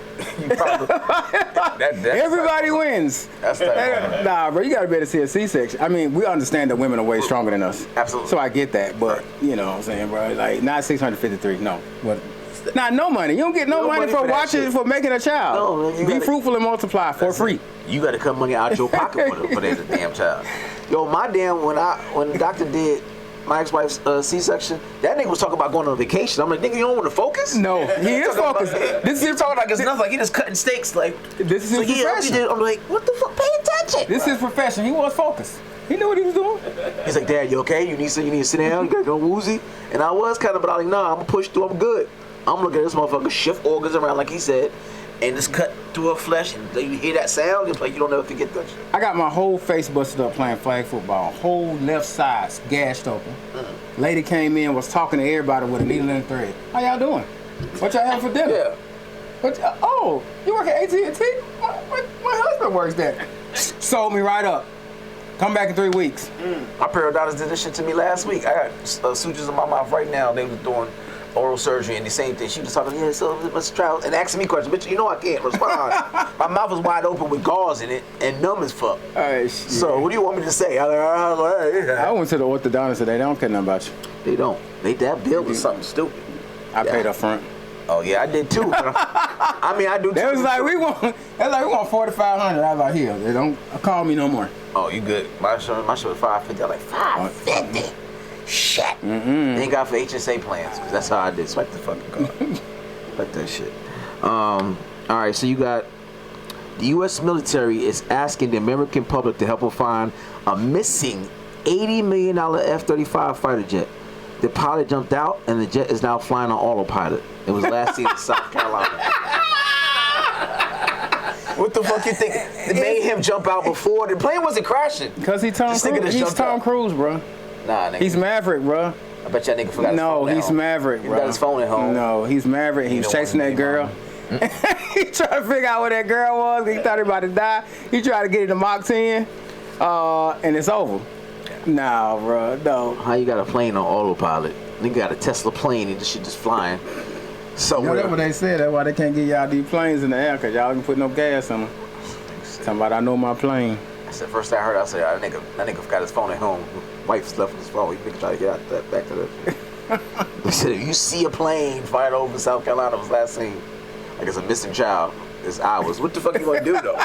S3: Everybody wins.
S2: That's that.
S3: Nah, bro, you gotta be able to see a C-section. I mean, we understand that women are way stronger than us.
S2: Absolutely.
S3: So I get that, but you know what I'm saying, bro? Like, not 653. No. But no money. You don't get no money for watching, for making a child. No, be fruitful and multiply for free.
S2: You got to cut money out your pocket for that damn child. Yo, my damn, when the doctor did my ex-wife's C-section, that nigga was talking about going on vacation. I'm like, nigga, you don't want to focus?
S3: No, he is focused.
S2: This is talking like it's nothing. Like he just cutting steaks. Like
S3: this is his profession.
S2: I'm like, what the fuck? Pay attention.
S3: This is his profession. He was focused. He knew what he was doing.
S2: He's like, Dad, you okay? You need to sit down. You got to go woozy. And I was kind of, but I was like, nah, I'm gonna push through. I'm good. I'm looking at this motherfucker shift organs around like he said, and just cut through her flesh. And you hear that sound, it's like you don't ever forget that shit.
S3: I got my whole face busted up playing flag football. Whole left side gashed open. Lady came in, was talking to everybody with a needle and thread. How y'all doing? What y'all have for dinner?
S2: Yeah.
S3: Oh, you work at AT&T? My husband works there. Sold me right up. Come back in 3 weeks.
S2: My periodontist did this shit to me last week. I got sutures in my mouth right now. They was doing oral surgery and the same thing. She was talking, yeah, so Mr. Trout, and asking me questions. Bitch, you know I can't respond. My mouth is wide open with gauze in it and numb as fuck. So what do you want me to say?
S3: I went to the orthodontist today. They don't care nothing about you.
S2: They don't. That bill was something stupid.
S3: I paid up front.
S2: Oh yeah, I did too. I mean, I do too.
S3: They was like, we want $4,500. I was like, here, they don't call me no more.
S2: Oh, you good? My shit was $550. I'm like, $550. Shit. Thank God for HSA plans, because that's how I did. Swipe the fucking card. Like that shit. All right, so you got the U.S. military is asking the American public to help them find a missing $80 million F-35 fighter jet. The pilot jumped out, and the jet is now flying on autopilot. It was last seen in South Carolina. What the fuck you think? It made him jump out before the plane wasn't crashing.
S3: Cause he's Tom Cruise, bro.
S2: Nah, nigga.
S3: He's Maverick, bro.
S2: I bet that nigga forgot his phone.
S3: No, he's Maverick, bro.
S2: He got his phone at home.
S3: No, he's Maverick. He was chasing that girl. He tried to figure out where that girl was. He thought he was about to die. He tried to get it to Mach 10, and it's over. Nah, bro, no.
S2: How you got a plane on autopilot? Nigga got a Tesla plane and this shit just flying. So
S3: that's what they said. That's why they can't get y'all these planes in the air, because y'all can put no gas on them. Somebody, I know my plane.
S2: That's the first thing I heard. I said, that nigga forgot his phone at home. Wife's left with his phone. He nigga try to get out that back to that. They said, if you see a plane flying over South Carolina, was last seen. Like it's a missing child. It's hours. What the fuck you gonna do though?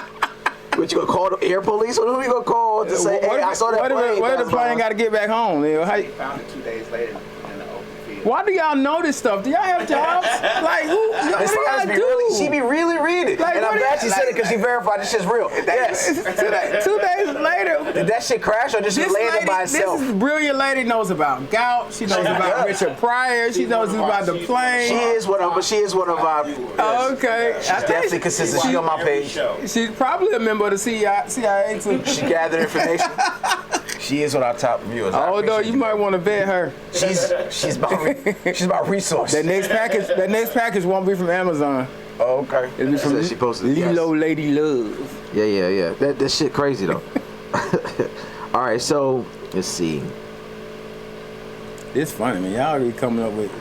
S2: What you gonna call the air police? Or who you gonna call to say, hey, I saw that plane?
S3: What if the plane got to get back home?
S4: They found it 2 days later in the open field.
S3: Why do y'all know this stuff? Do y'all have jobs? Like, what do y'all do?
S2: She be really reading.
S3: Like,
S2: and I'm glad she said it because she verified this shit's real. Yes.
S3: 2 days later.
S2: Did that shit crash or just landed by itself?
S3: This brilliant lady knows about gout. She knows about Richard Pryor. She knows about the plane.
S2: She is one of our.
S3: Okay.
S2: She's definitely consistent. She's on my page.
S3: She's probably a member of the CIA too.
S2: She gathered information. She is one of our top viewers.
S3: Although you might want to vet her.
S2: She's about resource.
S3: That next package won't be from Amazon.
S2: Oh, okay.
S3: It'll be from
S2: she posted.
S3: Lilo Lady Love.
S2: Yeah. That shit crazy though. All right, so let's see.
S3: It's funny, man. Y'all be coming up with.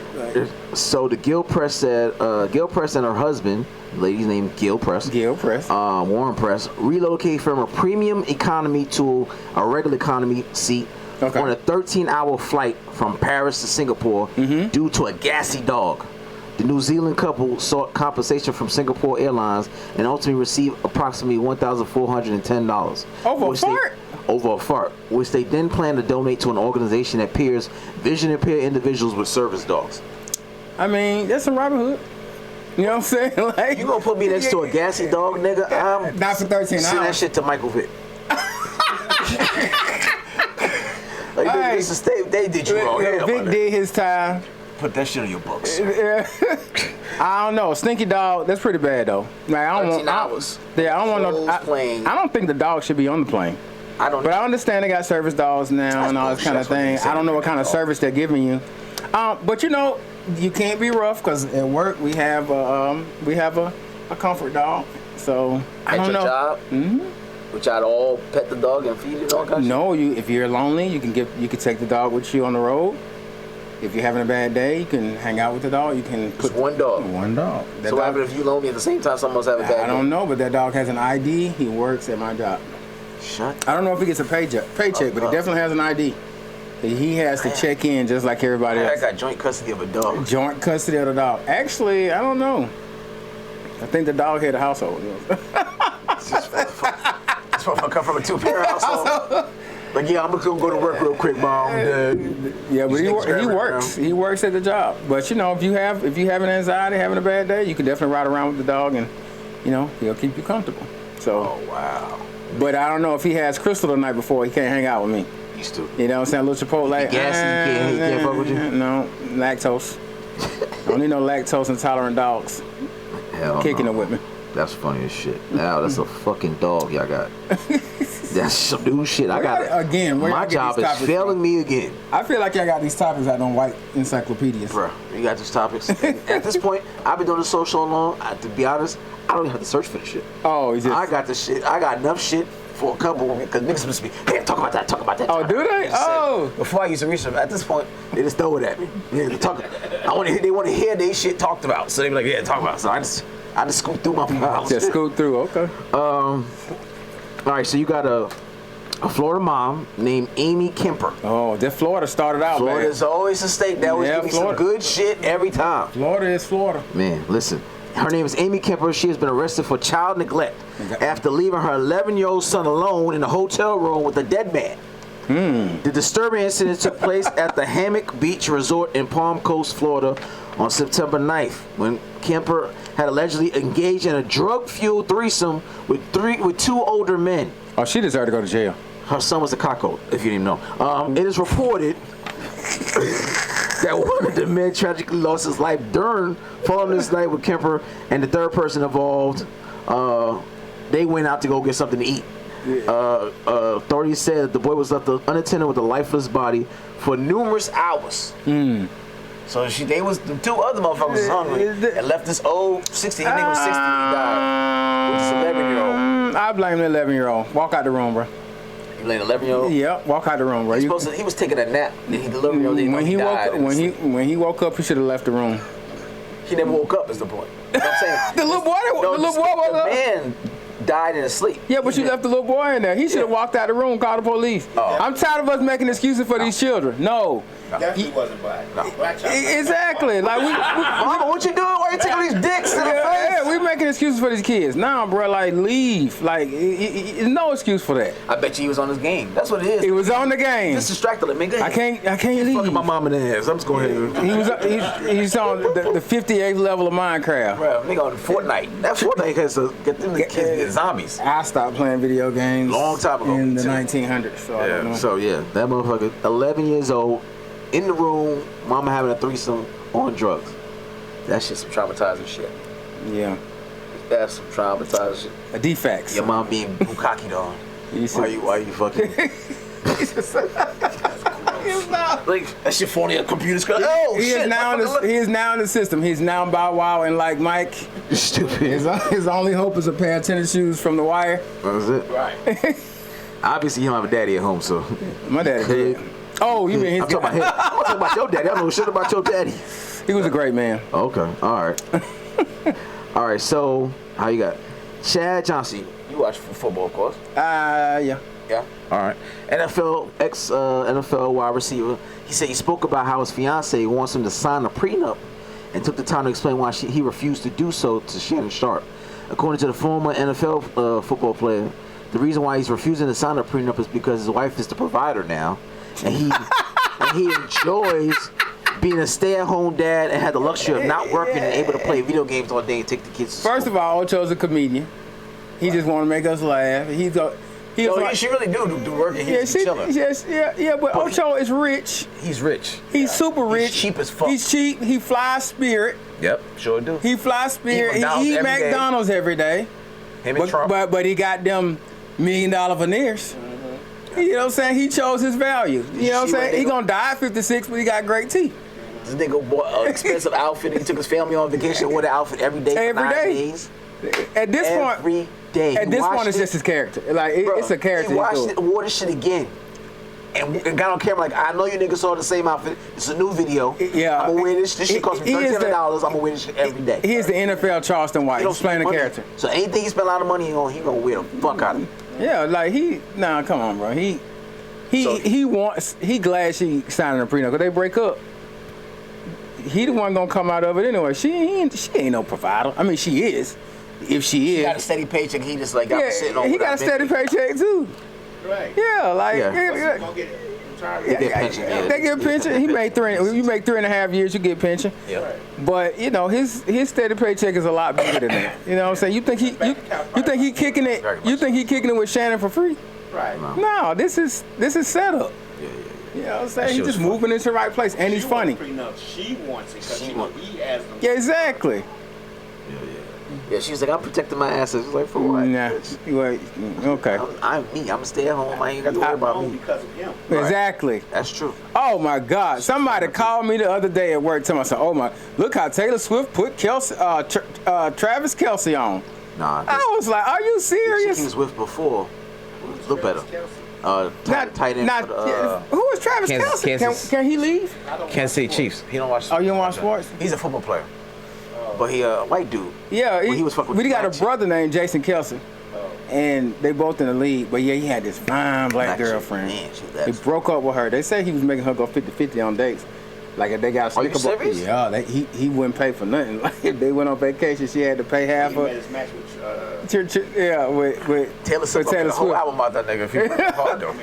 S2: So the Gil Press said, Gil Press and her husband, the lady's name Gil Press, Warren Press, relocate from a premium economy to a regular economy seat on a 13-hour flight from Paris to Singapore due to a gassy dog. The New Zealand couple sought compensation from Singapore Airlines and ultimately received approximately $1,410 over a fart, which they then plan to donate to an organization that pairs vision-impaired individuals with service dogs.
S3: I mean, that's some Robin Hood. You know what I'm saying? Like,
S2: you gonna put me next to a gassy dog, nigga?
S3: Not for 13 hours.
S2: Send that shit to Michael Vick.
S3: Hey,
S2: this is they did you wrong.
S3: Vic did his time.
S2: Put that shit on your books.
S3: I don't know. Stinky dog. That's pretty bad though. Like, I don't
S2: 13 hours.
S3: Yeah, I don't want no.
S2: Plane.
S3: I don't think the dog should be on the plane.
S2: I don't.
S3: But I understand they got service dogs now and all this kind of thing. I don't know what kind of service they're giving you. But you know, you can't be rough because at work we have a comfort dog. So I don't know.
S2: Job? Mm-hmm. Which I'd all pet the dog and feed it and all kinds of
S3: No, if you're lonely, you can take the dog with you on the road. If you're having a bad day, you can hang out with the dog. You can put
S2: just one dog.
S3: One dog.
S2: So what happens if you lonely at the same time someone's having a bad day?
S3: I don't know, but that dog has an ID. He works at my job.
S2: Shut.
S3: I don't know if he gets a paycheck, but he definitely has an ID. He has to check in just like everybody else.
S2: I got joint custody of a dog.
S3: Joint custody of the dog. Actually, I don't know. I think the dog had a household.
S2: This motherfucker come from a two-parent household. Like, yeah, I'm just gonna go to work real quick, Mom.
S3: Yeah, but he works. He works at the job. But you know, if you have an anxiety, having a bad day, you can definitely ride around with the dog, and you know he'll keep you comfortable. So.
S2: Oh wow.
S3: But I don't know if he has Crystal the night before. He can't hang out with me.
S2: Used to.
S3: You know what I'm saying? A little Chipotle.
S2: He can't fuck with you?
S3: No, lactose. I don't need no lactose intolerant dogs.
S2: Hell
S3: kicking
S2: no.
S3: it with me.
S2: That's funny as shit. Now that's a fucking dog y'all got. That's some new shit. I got it.
S3: Again,
S2: my job is failing me again.
S3: I feel like y'all got these topics out on white encyclopedias.
S2: Bruh, you got these topics. At this point, I've been doing this so long, to be honest, I don't even have to search for the shit.
S3: Oh,
S2: I got the shit. I got enough shit for a couple, because niggas must be, hey, talk about that.
S3: Oh, do they? Oh.
S2: Before I used to research, at this point, they just throw it at me. Yeah, they want to hear their shit talked about. So they be like, yeah, talk about it. So I just scoot through my files.
S3: Just scoot through, okay.
S2: All right, so you got a Florida mom named Amy Kemper.
S3: Oh, that Florida started out,
S2: Florida
S3: man.
S2: is always a state that always give me some good shit every time.
S3: Florida is Florida.
S2: Man, listen. Her name is Amy Kemper. She has been arrested for child neglect after leaving her 11-year-old son alone in a hotel room with a dead man. The disturbing incident took place at the Hammock Beach Resort in Palm Coast, Florida on September 9th when Kemper had allegedly engaged in a drug-fueled threesome with two older men.
S3: Oh, she deserved to go to jail.
S2: Her son was a cockroach, if you didn't know. It is reported that one of the men tragically lost his life following this night with Kemper, and the third person involved, they went out to go get something to eat. Authorities said that the boy was left unattended with a lifeless body for numerous hours. So the two other motherfuckers was hungry and left this old 60. He was 60 when he died. With this 11-year-old.
S3: I blame the 11-year-old. Walk out the room, bro.
S2: You blame the 11-year-old?
S3: Yeah, walk out the room, bro.
S2: He was taking a nap. The 11-year-old didn't know he died.
S3: When he woke up, he should have left the room.
S2: He never woke up. Is the point? You know what I'm saying?
S3: The little boy woke up.
S2: The man died in his sleep.
S3: Yeah, but you left the little boy in there. He should have walked out the room, called the police.
S2: Oh.
S3: I'm tired of us making excuses for these children. No.
S4: Definitely wasn't black. No. Black child.
S3: Exactly. Like
S2: Mama, what you doing? Why you taking these dicks to the face?
S3: Yeah, we making excuses for these kids. Nah, bro, like leave. Like, no excuse for that.
S2: I bet you he was on his game. That's what it is.
S3: He was on the game.
S2: Just distracted him, man. Go ahead.
S3: I can't leave.
S2: Fucking my mom in the ass. I'm just going ahead.
S3: He's on the 58th level of Minecraft.
S2: Bro, nigga on Fortnite. That Fortnite has to get them kids to get zombies.
S3: I stopped playing video games
S2: long time ago
S3: in the 1900s. So I don't know.
S2: So yeah, that motherfucker, 11 years old, in the room, mama having a threesome on drugs. That shit's some traumatizing shit.
S3: Yeah.
S2: That's some traumatizing shit.
S3: A defects.
S2: Your mom being bukkake dog. Why you fucking? Like that shit phony on computer screen. Oh
S3: he
S2: shit!
S3: He is now in the system. He's now Bow Wow and like Mike.
S2: Stupid.
S3: His only hope is a pair of tennis shoes from The Wire.
S2: That's it.
S4: Right.
S2: Obviously, you don't have a daddy at home, so.
S3: My daddy did. Oh, you mean his?
S2: I'm talking about him. I'm talking about your daddy. I don't know shit about your daddy.
S3: He was a great man.
S2: Okay. All right. All right. So, how you got? Chad Johnson. You watch football, of course.
S3: Yeah.
S2: Yeah. All right. NFL wide receiver. He said he spoke about how his fiance wants him to sign a prenup, and took the time to explain why he refused to do so to Shannon Sharp. According to the former NFL football player, the reason why he's refusing to sign a prenup is because his wife is the provider now, and he enjoys being a stay-at-home dad and had the luxury of not working and able to play video games all day and take the kids to
S3: First
S2: school.
S3: of all, Ocho's a comedian. He just want to make us laugh. He was
S2: No,
S3: like,
S2: she really do work and he's chilling.
S3: But Ocho is rich.
S2: He's rich.
S3: He's super rich.
S2: He's cheap as fuck.
S3: He's cheap. He flies Spirit.
S2: Yep, sure do.
S3: He flies Spirit. He
S2: McDonald's
S3: eat
S2: every day.
S3: McDonald's every day.
S2: Him and Trump.
S3: But he got them $1 million veneers. You know what I'm saying? He chose his value. You know what I'm saying? He gonna die at 56, but he got great teeth.
S2: This nigga bought an expensive outfit. He took his family on vacation, wore the outfit every day for 9 days.
S3: At this point,
S2: every day.
S3: At this point, it's just his character. Like it's a character.
S2: He watched it, wore this shit again, and got on camera like, I know you niggas saw the same outfit. It's a new video.
S3: Yeah,
S2: I'm gonna wear this. This shit cost me $1,300. I'm gonna wear this shit every day.
S3: He is the NFL Charleston White. He's playing a character.
S2: So anything he spend a lot of money on, he gonna wear the fuck out of it.
S3: Yeah, like come on, bro. He glad she signing a prenup because they break up. He the one gonna come out of it anyway. She ain't no provider. I mean, she is. If she is.
S2: He got a steady paycheck. He just like got sitting on.
S3: He got a steady paycheck too.
S4: Right.
S3: Yeah, like
S2: They get pension.
S3: They get pension. He made you make 3.5 years, you get pension.
S2: Yeah. Right.
S3: But you know his steady paycheck is a lot bigger than that. You know what I'm saying? You think he kicking it? You think he kicking it with Shannon for free?
S4: Right.
S3: No, this is setup. You know what I'm saying? He's just moving into the right place, and he's funny.
S4: She wants it because he has them.
S3: Yeah, exactly.
S2: Yeah, she's like, I'm protecting my assets. Like, for what?
S3: Nah. Okay.
S2: I'm me. I'm gonna stay at home. I ain't got to worry about me.
S4: Because of him.
S3: Exactly.
S2: Right. That's true.
S3: Oh my God! Somebody called me the other day at work, telling me, "Oh my, look how Taylor Swift put Travis Kelce on."
S2: Nah.
S3: I was like, "Are you serious?"
S2: He was with before. Look better. Tight end.
S3: Who is Travis Kelce? Can he leave?
S2: Kansas City Chiefs. He don't watch.
S3: Oh, you don't watch sports?
S2: He's a football player. But he a white dude.
S3: Yeah,
S2: he was fucking with
S3: he got a
S2: black
S3: brother named Jason Kelce. And they both in the league. But yeah, he had this fine black girlfriend. He broke up with her. They say he was making her go 50-50 on dates. Like if they got a
S2: Are you serious?
S3: Yeah, he wouldn't pay for nothing. Like if they went on vacation, she had to pay half of.
S4: He made his match with
S3: with
S2: Taylor Swift.
S3: Taylor Swift.
S2: How about that nigga? If he worked hard though.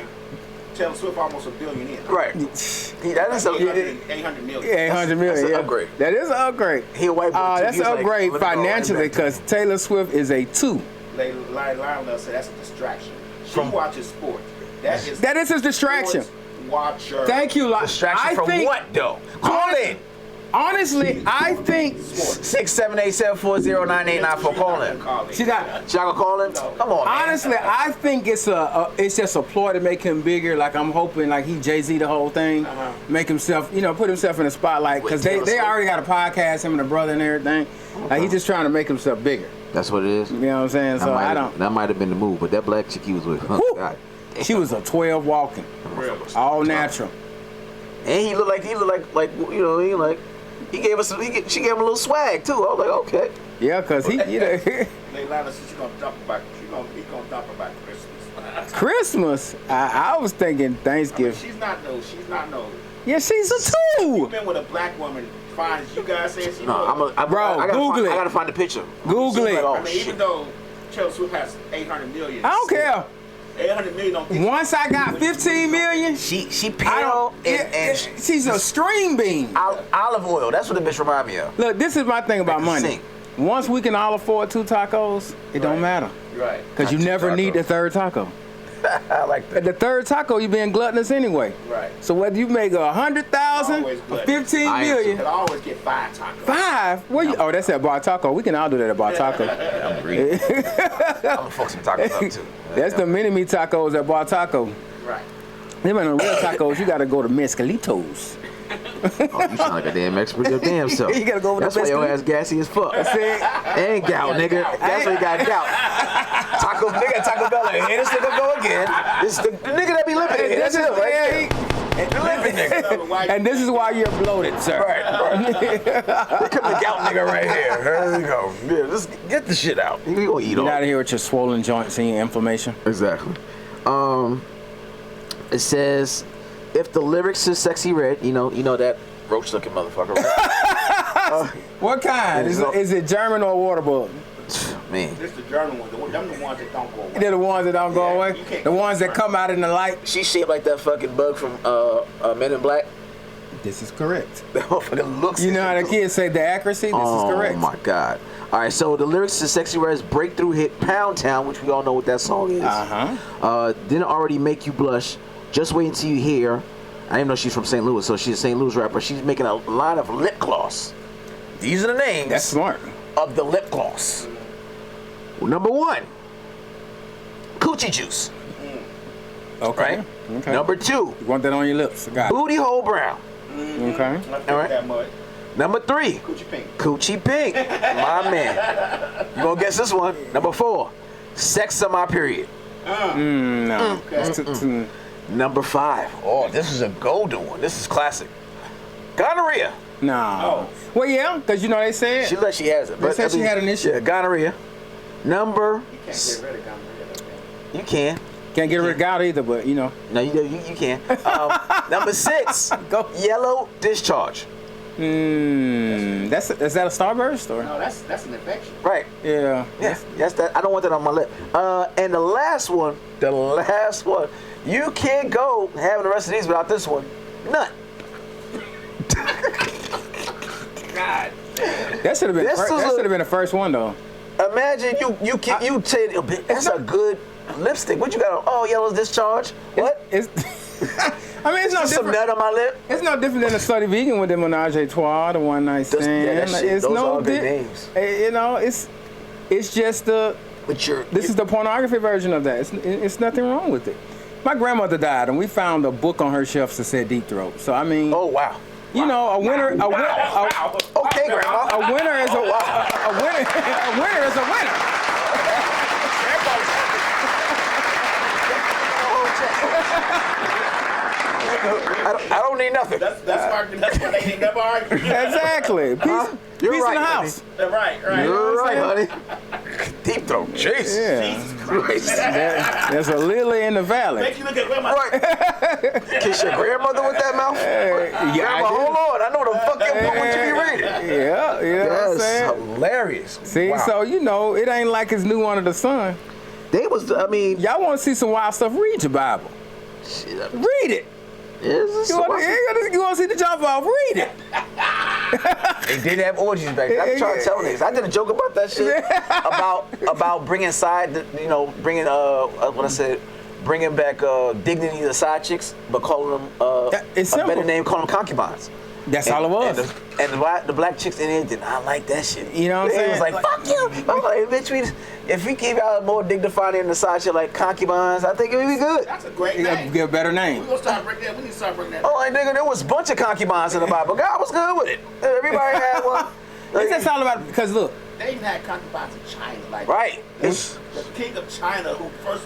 S4: Taylor Swift almost $1 billion in.
S2: Right. That is
S4: 800 million.
S3: Yeah, 800 million.
S2: That's an
S3: yeah.
S2: upgrade.
S3: That is an upgrade.
S2: He a white boy.
S3: That's an upgrade financially because Taylor Swift is a 2.
S4: Lionel said that's a distraction. She watches sports.
S3: That is his distraction.
S4: Watcher.
S3: Thank you,
S2: Distraction from what though? Call in.
S3: Honestly, I think
S2: 678-740-9894. Call in.
S3: Should I
S2: go call in? Come on, man.
S3: Honestly, I think it's just a ploy to make him bigger. Like I'm hoping, like he Jay-Z the whole thing, make himself, put himself in the spotlight because they already got a podcast, him and the brother and everything. Like he's just trying to make himself bigger.
S2: That's what it is.
S3: You know what I'm saying? So
S2: That might have been the move, but that black chick he was with, God.
S3: She was a 12 walking, all natural.
S2: And he looked like he gave us she gave him a little swag too. I was like, okay.
S3: Yeah, cause he
S4: Lionel said she's gonna dump about Christmas.
S3: Christmas? I was thinking Thanksgiving.
S4: She's not no.
S3: Yeah, she's a 2.
S4: You've been with a black woman, fine as you guys say she
S2: Google it. I gotta find the picture.
S3: Google it.
S4: I mean, even though Taylor Swift has 800 million.
S3: I don't care.
S4: 800 million don't think
S3: Once I got 15 million,
S2: she pale and
S3: she's a string bean.
S2: Olive oil. That's what the bitch remind me of.
S3: Look, this is my thing about money. Once we can all afford 2 tacos, it don't matter.
S4: Right.
S3: Because you never need the third taco.
S2: I like that.
S3: The third taco, you being gluttonous anyway.
S4: Right.
S3: So whether you make 100,000 or 15 million,
S4: I always get 5 tacos.
S3: 5? Oh, that's at Bar Taco. We can all do that at Bar Taco.
S2: I'm greedy. I'm gonna fuck some tacos up too.
S3: That's the mini meat tacos at Bar Taco.
S4: Right.
S3: Them ain't no real tacos. You gotta go to Mezcalitos.
S2: Oh, you sound like a damn expert your damn self.
S3: You gotta go with
S2: That's
S3: the
S2: why your
S3: best.
S2: ass gassy as fuck.
S3: See?
S2: Ain't gout, nigga. That's why you got gout. Taco Bell. Like, hey, this nigga go again. This the nigga that be limping. That's it, right? The limping nigga.
S3: And this is why you're bloated, sir.
S2: Right. Look at the gout nigga right here. There we go. Yeah, just get the shit out. You gonna eat all.
S3: Get out of here with your swollen joints and your inflammation.
S2: Exactly. It says, if the lyrics is sexy red, you know that roach looking motherfucker, right?
S3: What kind? Is it German or waterbug?
S2: Man.
S4: This the German one. Them the ones that don't go away.
S3: They're the ones that don't go away? The ones that come out in the light?
S2: She's shaped like that fucking bug from Men in Black.
S3: This is correct.
S2: That motherfucker looks.
S3: You know how the kids say the accuracy? This is correct.
S2: Oh my God. All right, so the lyrics to Sexy Red's breakthrough hit Pound Town, which we all know what that song is. Didn't already make you blush. Just wait until you hear. I didn't know she's from St. Louis, so she's a St. Louis rapper. She's making a line of lip gloss. These are the names.
S3: That's smart.
S2: Of the lip gloss. Number 1, Coochie Juice.
S3: Okay.
S2: Right?
S3: Okay.
S2: Number 2,
S3: You want that on your lips? I got it.
S2: Booty Hole Brown.
S3: Okay.
S2: All right.
S4: That much.
S2: Number 3,
S4: Coochie Pink.
S2: Coochie Pink. My man. You gonna guess this one? Number 4, Sex on My Period.
S3: No.
S4: Okay.
S2: Number 5. Oh, this is a golden one. This is classic. Gonorrhea.
S3: No.
S4: Oh.
S3: Well, yeah, because you know they said.
S2: She has it.
S3: They said she had an issue.
S2: Yeah, gonorrhea. Number.
S4: You can't get rid of gonorrhea.
S2: You can.
S3: Can't get rid of gout either, but you know.
S2: No, you can. Number 6.
S3: Go.
S2: Yellow discharge.
S3: Is that a starburst or?
S4: No, that's an infection.
S2: Right.
S3: Yeah.
S2: Yeah. That's that. I don't want that on my lip. And the last one. You can't go having the rest of these without this one. None.
S4: God.
S3: That should have been.
S2: This
S3: That
S2: is
S3: should have been the first one though.
S2: Imagine you say that's a good lipstick. What you got on? Oh, yellow discharge. What?
S3: It's. I mean, it's no
S2: Just some
S3: different.
S2: nut on my lip.
S3: It's no different than a slutty vegan with the menage a trois, the one night stand. It's
S2: those
S3: no
S2: are good names.
S3: You know, it's just the.
S2: But
S3: This is the pornography version of that. It's nothing wrong with it. My grandmother died, and we found a book on her shelf that said deep throat. So I mean,
S2: Oh wow.
S3: you know, a winner.
S2: Okay, Grandma.
S3: A winner is a winner. A winner is a winner.
S2: I don't need nothing.
S4: That's why they ain't never argue.
S3: Exactly. Peace,
S2: You're
S3: peace
S2: right,
S3: in the house.
S4: Right.
S2: You're
S3: what I'm
S2: right, honey. Deep throat. Jesus.
S3: Yeah.
S4: Jesus Christ.
S3: There's a lily in the valley.
S4: Make you look at grandma.
S2: Right. Kiss your grandmother with that mouth?
S3: Yeah,
S2: Grandma,
S3: I
S2: hold on. I know the fucking book what you be reading.
S3: Yeah, you know what I'm
S2: That's
S3: saying?
S2: hilarious.
S3: See,
S2: Wow.
S3: so you know, it ain't like it's new under the sun.
S2: They was, I mean,
S3: Y'all want to see some wild stuff? Read your Bible.
S2: shit.
S3: Read it.
S2: Is
S3: You want to see the jump off? Read it.
S2: They did have orgies back then. I'm trying to tell niggas. I did a joke about that shit. about bringing bringing back dignity to side chicks, but calling them
S3: It's
S2: a better
S3: simple.
S2: name, calling them concubines.
S3: That's all it was.
S2: And the black chicks in there did not like that shit.
S3: You know what I'm saying?
S2: It was like, fuck you. I'm like, bitch, if we keep out more dignified in the side shit like concubines, I think it would be good.
S4: That's a great
S3: You got to
S4: name.
S3: get a better name.
S4: We need to start bringing that.
S2: Oh, like, nigga, there was a bunch of concubines in the Bible. God was good with it. Everybody had one.
S3: It's just all about, because look,
S4: They even had concubines in China, like
S2: Right.
S4: the king of China who first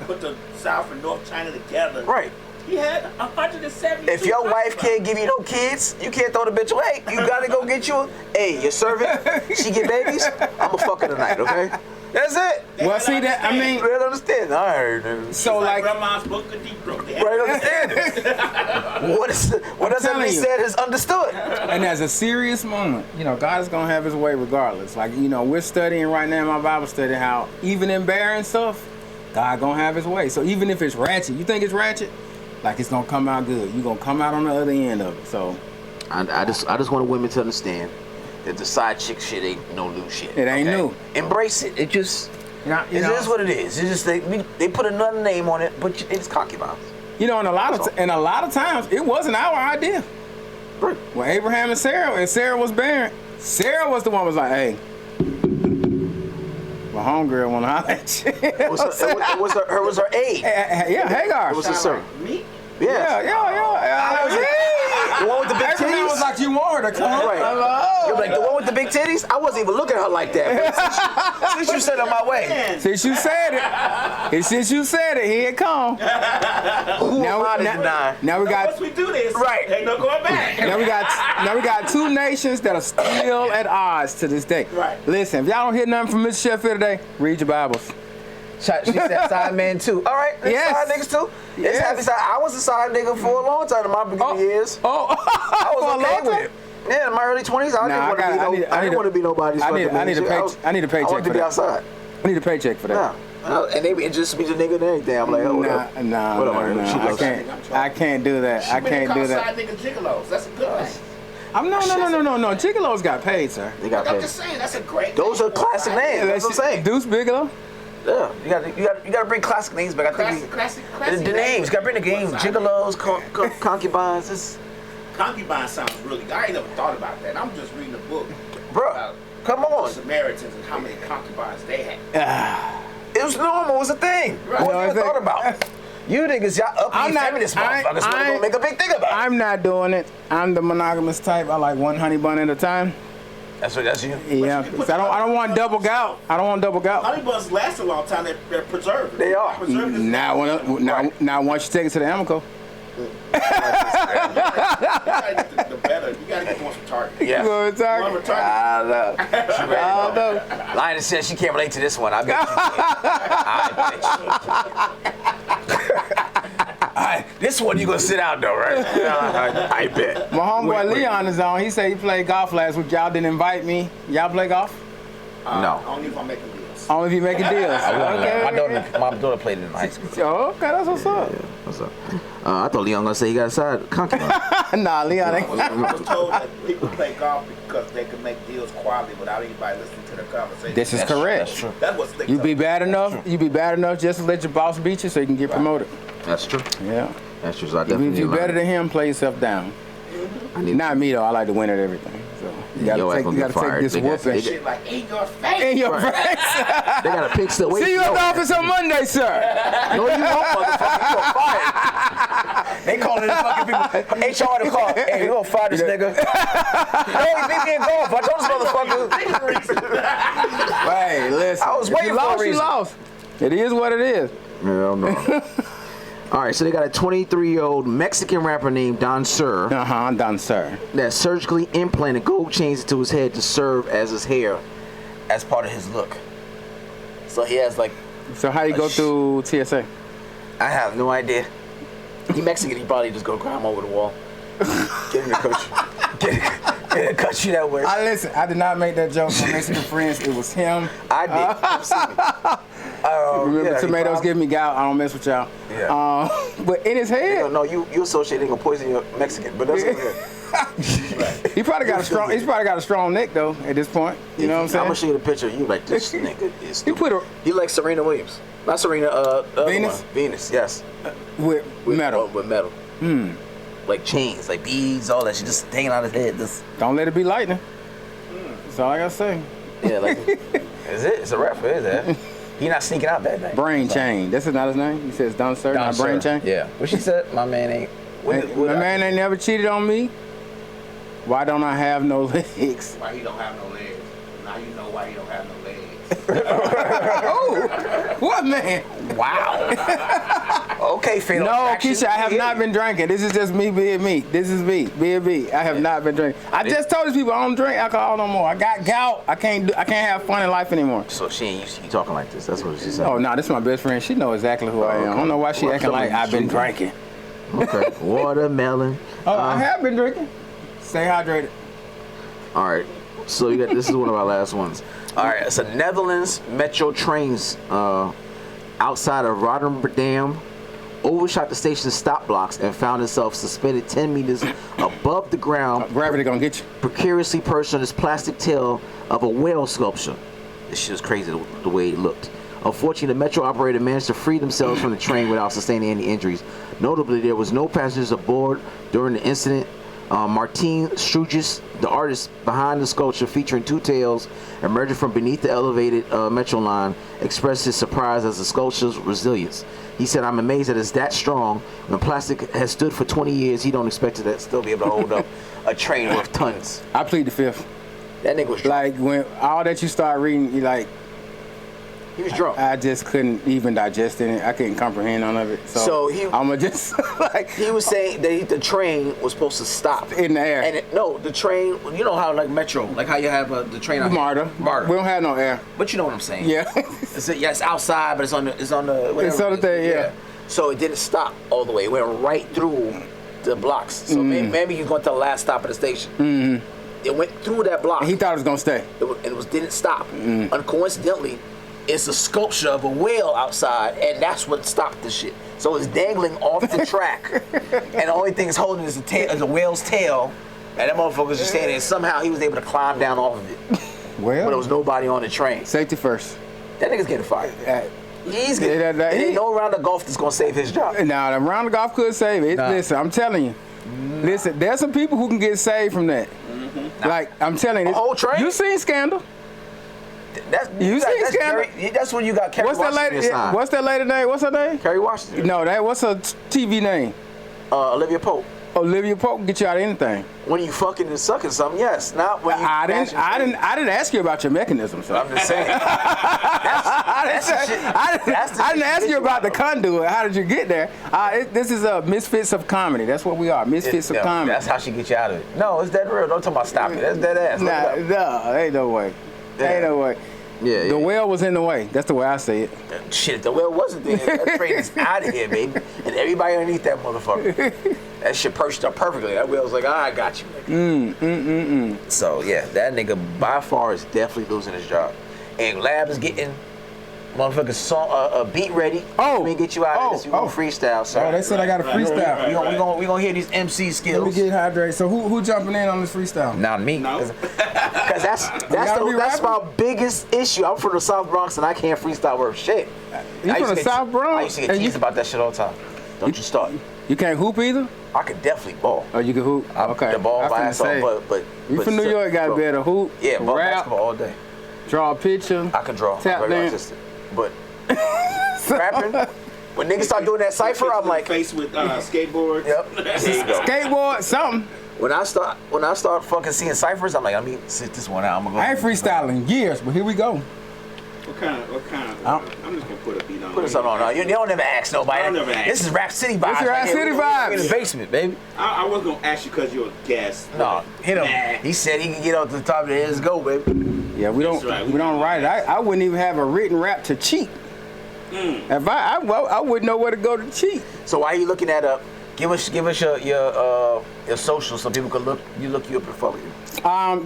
S4: put the South and North China together.
S2: Right.
S4: He had 170.
S2: If your wife can't give you no kids, you can't throw the bitch away. You gotta go get you your servant. She get babies. I'ma fuck her tonight, okay? That's it.
S3: well, see that, I mean,
S2: You really understand? All right, nigga.
S3: so like,
S4: grandma's book of deep throat.
S2: Right, understand it. What does that
S3: telling
S2: be
S3: you.
S2: said is understood.
S3: and as a serious moment, you know, God is going to have his way regardless. Like, you know, we're studying right now in my Bible study how even in barren stuff, God going to have his way. So even if it's ratchet, you think it's ratchet? Like, it's going to come out good. You're going to come out on the other end of it. So
S2: I just want women to understand that the side chick shit ain't no new shit.
S3: It ain't new.
S2: Embrace it. It just
S3: you know,
S2: it is what it is. It's just they put another name on it, but it's concubines.
S3: you know, and a lot of times it wasn't our idea.
S2: Right.
S3: When Abraham and Sarah was barren, Sarah was the one who was like, hey, my homegirl want to holler at you.
S2: It was her aide.
S3: Yeah, Hagar.
S2: It was a servant.
S4: Me?
S2: Yeah. The one with the big
S3: Abraham was
S2: titties.
S3: like, you want her to come?
S2: Right.
S3: I'm like, oh.
S2: You're like the one with the big titties. I wasn't even looking at her like that. But since you said on my way,
S3: Since you said it, here it come.
S2: who am I to deny?
S3: Now we got
S4: Once we do this,
S2: Right.
S4: ain't no going back.
S3: now we got two nations that are still at odds to this day.
S4: Right.
S3: Listen, if y'all don't hear nothing from Mr. Sheffield today, read your Bibles.
S2: She said side man too. All right, there's
S3: Yes.
S2: side niggas too. It's
S3: Yes.
S2: happy side. I was a side nigga for a long time in my beginning years.
S3: Oh,
S2: I
S3: for a
S2: was
S3: long
S2: okay with
S3: time?
S2: it. Yeah, in my early 20s, I didn't want to be nobody's
S3: I
S2: fucking
S3: need a
S2: nigga.
S3: I need a paycheck
S2: I wanted to
S3: for
S2: be
S3: that.
S2: outside.
S3: I need a paycheck for that.
S2: Nah. And they introduced me to nigga and everything. I'm like, oh, whatever.
S3: Nah.
S2: Whatever. She
S3: I
S2: goes,
S3: can't do that. I can't do that.
S4: Side nigga gigolos. That's a good thing.
S3: No. Gigolos got paid, sir.
S2: They got
S4: I'm
S2: paid.
S4: just saying that's a great.
S2: Those are
S4: name.
S2: classic names. That's what I'm saying.
S3: Deuce Bigelow.
S2: Yeah, you got to bring classic names back. I think
S4: Classic
S2: the names. You got to bring the games. Gigolos, concubines. It's,
S4: Concubine sounds really good. I ain't never thought about that. I'm just reading a book.
S2: bro,
S4: about
S2: come
S4: the
S2: on.
S4: Samaritans and how many concubines they had.
S2: It was normal. It was a thing.
S4: Right.
S2: What
S3: No,
S2: you
S3: it's
S2: thought about? You niggas, y'all uppity feminist motherfuckers. We're gonna make a big thing about it.
S3: I'm not doing it. I'm the monogamous type. I like one honey bun at a time.
S2: That's you.
S3: Yeah, 'cause I don't want double gout. I don't want double gout.
S4: Honey buns last a long time. They're preserved.
S2: They are.
S4: Preserved is
S3: Now once you take it to the Amoco.
S4: You gotta get the better. You gotta get more some Target.
S2: Yeah.
S3: You know what I'm talking?
S4: More Target.
S2: I know. Lionel said she can't relate to this one. I bet you can. This one you gonna sit out though, right? I bet.
S3: My homeboy Leon is on. He said he played golf last week. Y'all didn't invite me. Y'all play golf?
S2: No.
S4: Only if I'm making deals.
S3: Only if you making deals.
S2: My daughter played it in high school.
S3: Oh, okay, that's what's up.
S2: What's up? I thought Leon gonna say he got a side concubine.
S3: Nah, Leon ain't.
S4: I was told that people play golf because they can make deals quietly without anybody listening to their conversation.
S3: This is correct.
S2: That's true.
S4: That's what's sticks
S3: You
S4: up.
S3: be bad enough. You be bad enough just to let your boss beat you so you can get promoted.
S2: That's true.
S3: Yeah.
S2: That's true. So I
S3: Even
S2: definitely
S3: if you're better than him, play yourself down. Not me though. I like to win at everything. So you gotta take this whooping
S4: Shit like in your face.
S3: in your face.
S2: They got a pick still.
S3: See you at the office on Monday, sir.
S2: No, you won't, motherfucker. You gonna fire. They calling the fucking people. HR to call. Hey, you gonna fire this nigga? No, he beat me in golf. I told this motherfucker.
S3: Hey, listen.
S2: I was
S3: If
S2: waiting
S3: you
S2: for a
S3: lost, you
S2: reason.
S3: lost. It is what it is.
S2: Hell no. All right, so they got a 23-year-old Mexican rapper named Don Sur
S3: I'm done, sir.
S2: that surgically implanted gold chains into his head to serve as his hair as part of his look. So he has like,
S3: So how you go through TSA?
S2: I have no idea. He Mexican, he probably just go climb over the wall. Get him to coach you. Get him to cut you that way.
S3: Listen, I did not make that joke. My Mexican friends, it was him.
S2: I did.
S3: Remember,
S2: yeah,
S3: tomatoes give me gout. I don't mess with y'all.
S2: Yeah.
S3: But in his head,
S2: No, you associate they gonna poison your Mexican, but that's okay.
S3: he probably got a strong. He's probably got a strong neck though. At this point, you know what I'm saying?
S2: I'm gonna show you the picture. You like this nigga is.
S3: He put a
S2: He like Serena Williams, not Serena. The other
S3: Venus?
S2: one. Venus, yes.
S3: with metal.
S2: With metal. Like chains, like beads, all that shit just hanging out his head. Just
S3: Don't let it be lightning. That's all I gotta say.
S2: yeah, like is it? It's a rap for his ass. He not sneaking out that night.
S3: Brain chain. This is not his name. He says Don Sir, not Brain chain.
S2: Yeah. What she said? My man ain't.
S3: My man ain't never cheated on me. Why don't I have no legs?
S4: Why he don't have no legs? Now you know why he don't have no legs.
S3: Oh, what man?
S2: Wow. Okay, Fatal
S3: No,
S2: Attraction.
S3: Keisha, I have not been drinking. This is just me being me. This is me being me. I have not been drinking. I just told these people I don't drink alcohol no more. I got gout. I can't have fun in life anymore.
S2: So she ain't used to you talking like this. That's what she said.
S3: Oh no, this is my best friend. She know exactly who I am. I don't know why she
S2: Well,
S3: acting like I've been
S2: she-
S3: drinking.
S2: Okay. Watermelon.
S3: Oh, I have been drinking. Stay hydrated.
S2: All right. So you got this is one of our last ones. All right. So Netherlands metro trains outside of Rotterdam overshot the station's stop blocks and found itself suspended 10 meters above the ground,
S3: Gravity gonna get you.
S2: precariously perched on this plastic tail of a whale sculpture. This shit was crazy the way it looked. Unfortunately, the metro operator managed to free themselves from the train without sustaining any injuries. Notably, there was no passengers aboard during the incident. Martin Strugis, the artist behind the sculpture featuring two tails emerging from beneath the elevated metro line, expressed his surprise as the sculpture's resilience. He said, "I'm amazed that it's that strong. When plastic has stood for 20 years, he don't expect it to still be able to hold up a train worth tons."
S3: I plead the fifth.
S2: That nigga was drunk.
S3: Like when all that you start reading, you like
S2: He was drunk.
S3: I just couldn't even digest it. I couldn't comprehend none of it. So I'ma just like
S2: He was saying that the train was supposed to stop
S3: in the air.
S2: And no, the train. You know how like metro, like how you have the train out
S3: Marta.
S2: here. Marta.
S3: We don't have no air.
S2: But you know what I'm saying.
S3: Yeah.
S2: It's outside, but it's on the whatever
S3: It's on the
S2: it is.
S3: thing, yeah.
S2: So it didn't stop all the way. It went right through the blocks. So maybe he's going to the last stop at the station. Mm-hmm. It went through that block.
S3: He thought it was gonna stay.
S2: It didn't stop. Uncoincidentally, it's a sculpture of a whale outside, and that's what stopped the shit. So it's dangling off the track, and the only thing it's holding is a whale's tail And that motherfucker was just standing there. Somehow he was able to climb down off of it.
S3: Well,
S2: but there was nobody on the train.
S3: Safety first.
S2: That nigga's getting fired. He's getting. Ain't no round of golf that's gonna save his job.
S3: Now, the round of golf could save it.
S2: Nah.
S3: Listen, I'm telling you. Listen, there's some people who can get saved from that. Like, I'm telling you.
S2: A whole train?
S3: You seen Scandal?
S2: That's
S3: Scandal?
S2: That's when you got Kerry Washington.
S3: What's that lady name? What's her name?
S2: Kerry Washington.
S3: No, what's her TV name?
S2: Olivia Pope.
S3: Olivia Pope can get you out of anything.
S2: When you fucking and sucking something, yes. Not when you.
S3: I didn't ask you about your mechanism, sir.
S2: I'm just saying.
S3: I didn't ask you about the conduit. How did you get there? This is Misfits of Comedy. That's what we are. Misfits of Comedy.
S2: That's how she gets you out of it. No, it's dead real. Don't talk about stop it. That's dead ass.
S3: No, ain't no way.
S2: Yeah.
S3: Ain't no way.
S2: Yeah,
S3: the well was in the way. That's the way I say it.
S2: Shit, the well wasn't there. That train is out of here, baby. And everybody underneath that motherfucker. That shit perched up perfectly. That wheel was like, I got you, nigga. So, yeah, that nigga by far is definitely losing his job. And Lab is getting motherfucking song, a beat ready. Let me get you out of this. You gonna freestyle, sir.
S3: Oh, they said I got a freestyle.
S2: We gonna hear these MC skills.
S3: Let me get hydrated. So who jumping in on this freestyle?
S2: Not me. Because that's my biggest issue. I'm from the South Bronx and I can't freestyle worth shit.
S3: You from the South Bronx?
S2: I used to get teased about that shit all the time. Don't you start.
S3: You can't hoop either?
S2: I could definitely ball.
S3: Oh, you can hoop? Okay.
S2: The ball by ass but
S3: you from New York, got to be able to hoop,
S2: yeah, ball
S3: rap,
S2: basketball all day.
S3: Draw a picture.
S2: I can draw.
S3: Tap
S2: I'm very
S3: dance.
S2: artistic. But rapping, when niggas start doing that cipher, I'm like
S4: face with skateboards.
S2: Yep.
S3: Skateboard, something.
S2: When I start fucking seeing ciphers, I'm like, let me sit this one out. I'm gonna go.
S3: I ain't freestyling years, but here we go.
S4: What kind of? I'm just gonna put a beat on.
S2: Put something on. You don't never ask nobody.
S4: I never ask.
S2: This is Rap City vibes.
S3: This is Rap City vibes.
S2: In the basement, baby.
S4: I was gonna ask you because you're a guest.
S2: No, hit him.
S4: Nah.
S2: He said he can get up to the top of the head. Let's go, baby.
S3: Yeah, we don't write it. I wouldn't even have a written rap to cheat. If I wouldn't know where to go to cheat.
S2: So why are you looking at give us your social so people can look you up and follow you.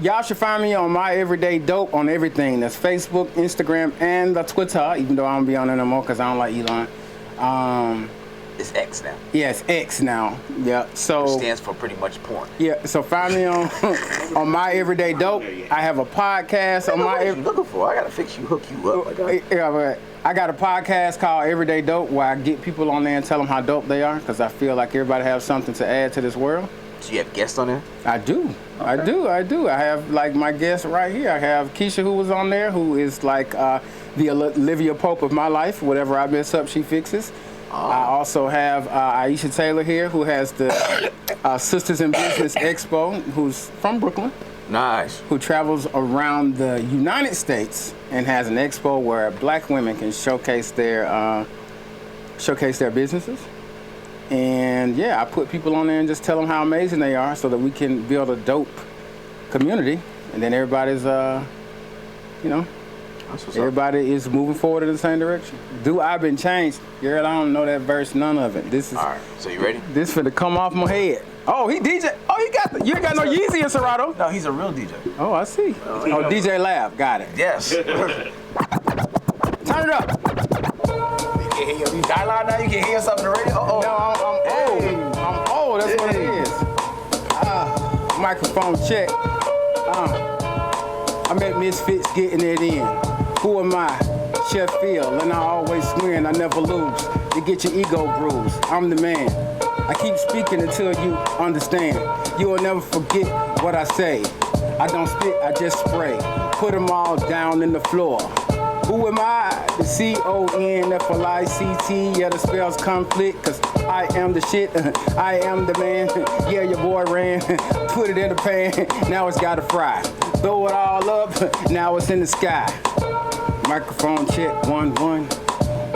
S3: Y'all should find me on My Everyday Dope on everything. That's Facebook, Instagram, and the Twitter. Even though I don't be on there no more because I don't like Elon.
S2: It's X now.
S3: Yeah, it's X now. Yeah. So
S2: Which stands for pretty much porn.
S3: yeah. So find me on on My Everyday Dope. I have a podcast on
S2: What are you looking for? I gotta hook you up.
S3: I got a podcast called Everyday Dope where I get people on there and tell them how dope they are because I feel like everybody has something to add to this world.
S2: So you have guests on there?
S3: I do. Okay. I do. I have like my guest right here. I have Keisha who was on there who is like the Olivia Pope of my life. Whatever I mess up, she fixes. I also have Aisha Taylor here who has the Sisters in Business Expo who's from Brooklyn.
S2: Nice.
S3: Who travels around the United States and has an expo where black women can showcase their businesses. And yeah, I put people on there and just tell them how amazing they are so that we can build a dope community. And then everybody's, everybody is moving forward in the same direction. I've been changed? Girl, I don't know that verse, none of it. This is.
S2: All right, so you ready?
S3: This finna come off my head. Oh, he DJ. Oh, you ain't got no Yeezy in Serato.
S2: No, he's a real DJ.
S3: Oh, I see. Oh, DJ Lab, got it.
S2: Yes.
S3: Turn it up.
S2: You dial out now, you can hear something on the radio?
S3: No, I'm old. I'm old, that's what it is. Microphone check. I'm at Misfits getting it in. Who am I? Chef Phil, and I always win, I never lose. You get your ego bruised, I'm the man. I keep speaking until you understand. You will never forget what I say. I don't spit, I just spray. Put them all down in the floor. Who am I? The CONFLICT. Yeah, the spells conflict, cause I am the shit. I am the man. Yeah, your boy ran. Put it in the pan. Now it's gotta fry. Throw it all up. Now it's in the sky. Microphone check. 1 1.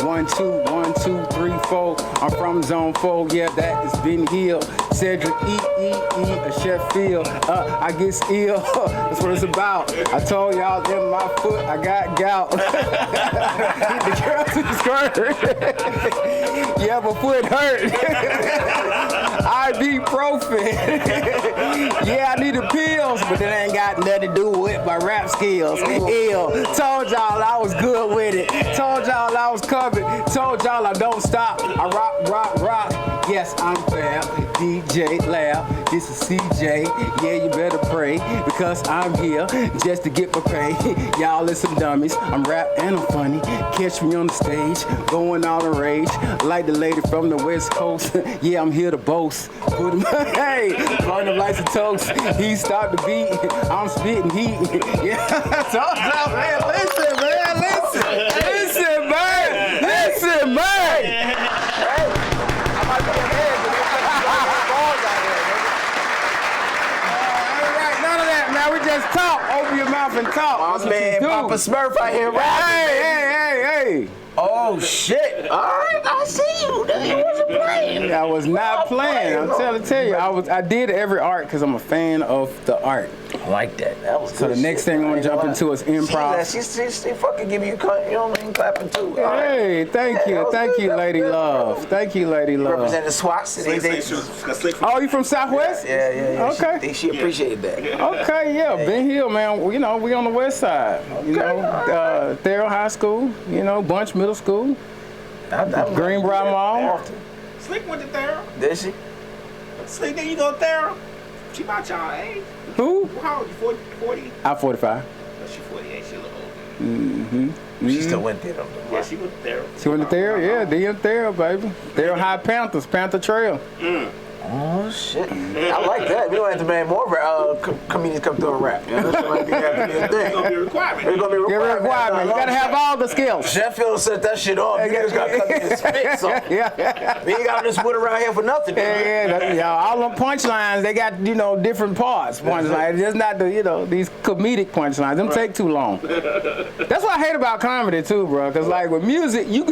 S3: 1 2 1 2 3 4. I'm from Zone 4. Yeah, that is Ben Hill. Cedric a Chef Phil. I get ill. That's what it's about. I told y'all in my foot I got gout. The girl took the skirt. Yeah, my foot hurt. Ibuprofen. Yeah, I need the pills, but that ain't got nothing to do with my rap skills. Ill. Told y'all I was good with it. Told y'all I was covered. Told y'all I don't stop. I rock. Yes, I'm Fab, DJ Lab. This is CJ. Yeah, you better pray because I'm here just to get my pay. Y'all listen dummies. I'm rap and I'm funny. Catch me on the stage, going all the rage like the lady from the West Coast. Yeah, I'm here to boast. Put him, hey, burn them lights and toast. He start the beat. I'm spitting heat. Yeah, so, man, listen, man, listen, man. Listen, man.
S2: Hey, I might be a man, but
S3: All right, none of that, man. We just talk. Open your mouth and talk.
S2: my man, Papa Smurf out here rapping.
S3: Hey.
S2: Oh shit! All right, I see you. You wasn't playing.
S3: I was not playing. I'm trying to tell you, I did every art because I'm a fan of the art.
S2: I like that. That was
S3: So
S2: good
S3: the next
S2: shit.
S3: thing I'm gonna jump into is improv.
S2: She fucking give you, you know what I mean, clapping too. All right.
S3: Hey, thank
S2: Yeah,
S3: you,
S2: that was
S3: thank
S2: good.
S3: you,
S2: That was
S3: Lady
S2: good.
S3: Love. Thank you, Lady Love.
S2: Representing SWATs.
S3: Oh, you from Southwest?
S2: Yeah.
S3: Okay.
S2: She appreciated that.
S3: Okay, yeah, Ben Hill, man. You know, we on the west side. You know, Therrell High School. You know, Bunch Middle School. Greenbrier Mall.
S4: Slick went to Thera.
S2: Did she?
S4: Slick, there you go, Thera. She about y'all age.
S3: Who?
S4: How old you? 40?
S3: I'm 45.
S4: No, she 48. She a little older.
S2: She still went there though.
S4: Yeah, she went to Thera.
S3: She went to Therrell, yeah, D&M Therrell, baby. Therrell High Panthers, Panther Trail.
S2: Oh shit! I like that. We don't have to make more comedians come through and rap. You know, that might be a
S4: It's gonna be a requirement.
S2: It's gonna be a
S3: Get
S2: requirement.
S3: requirement. You gotta have all the skills.
S2: Sheffield set that shit off. You just gotta come in and spit something.
S3: Yeah.
S2: We ain't got this wood around here for nothing.
S3: Yeah, all them punchlines, they got, different parts. Punchlines, just not these comedic punchlines. Them take too long. That's what I hate about comedy too, bro. Cause like with music, you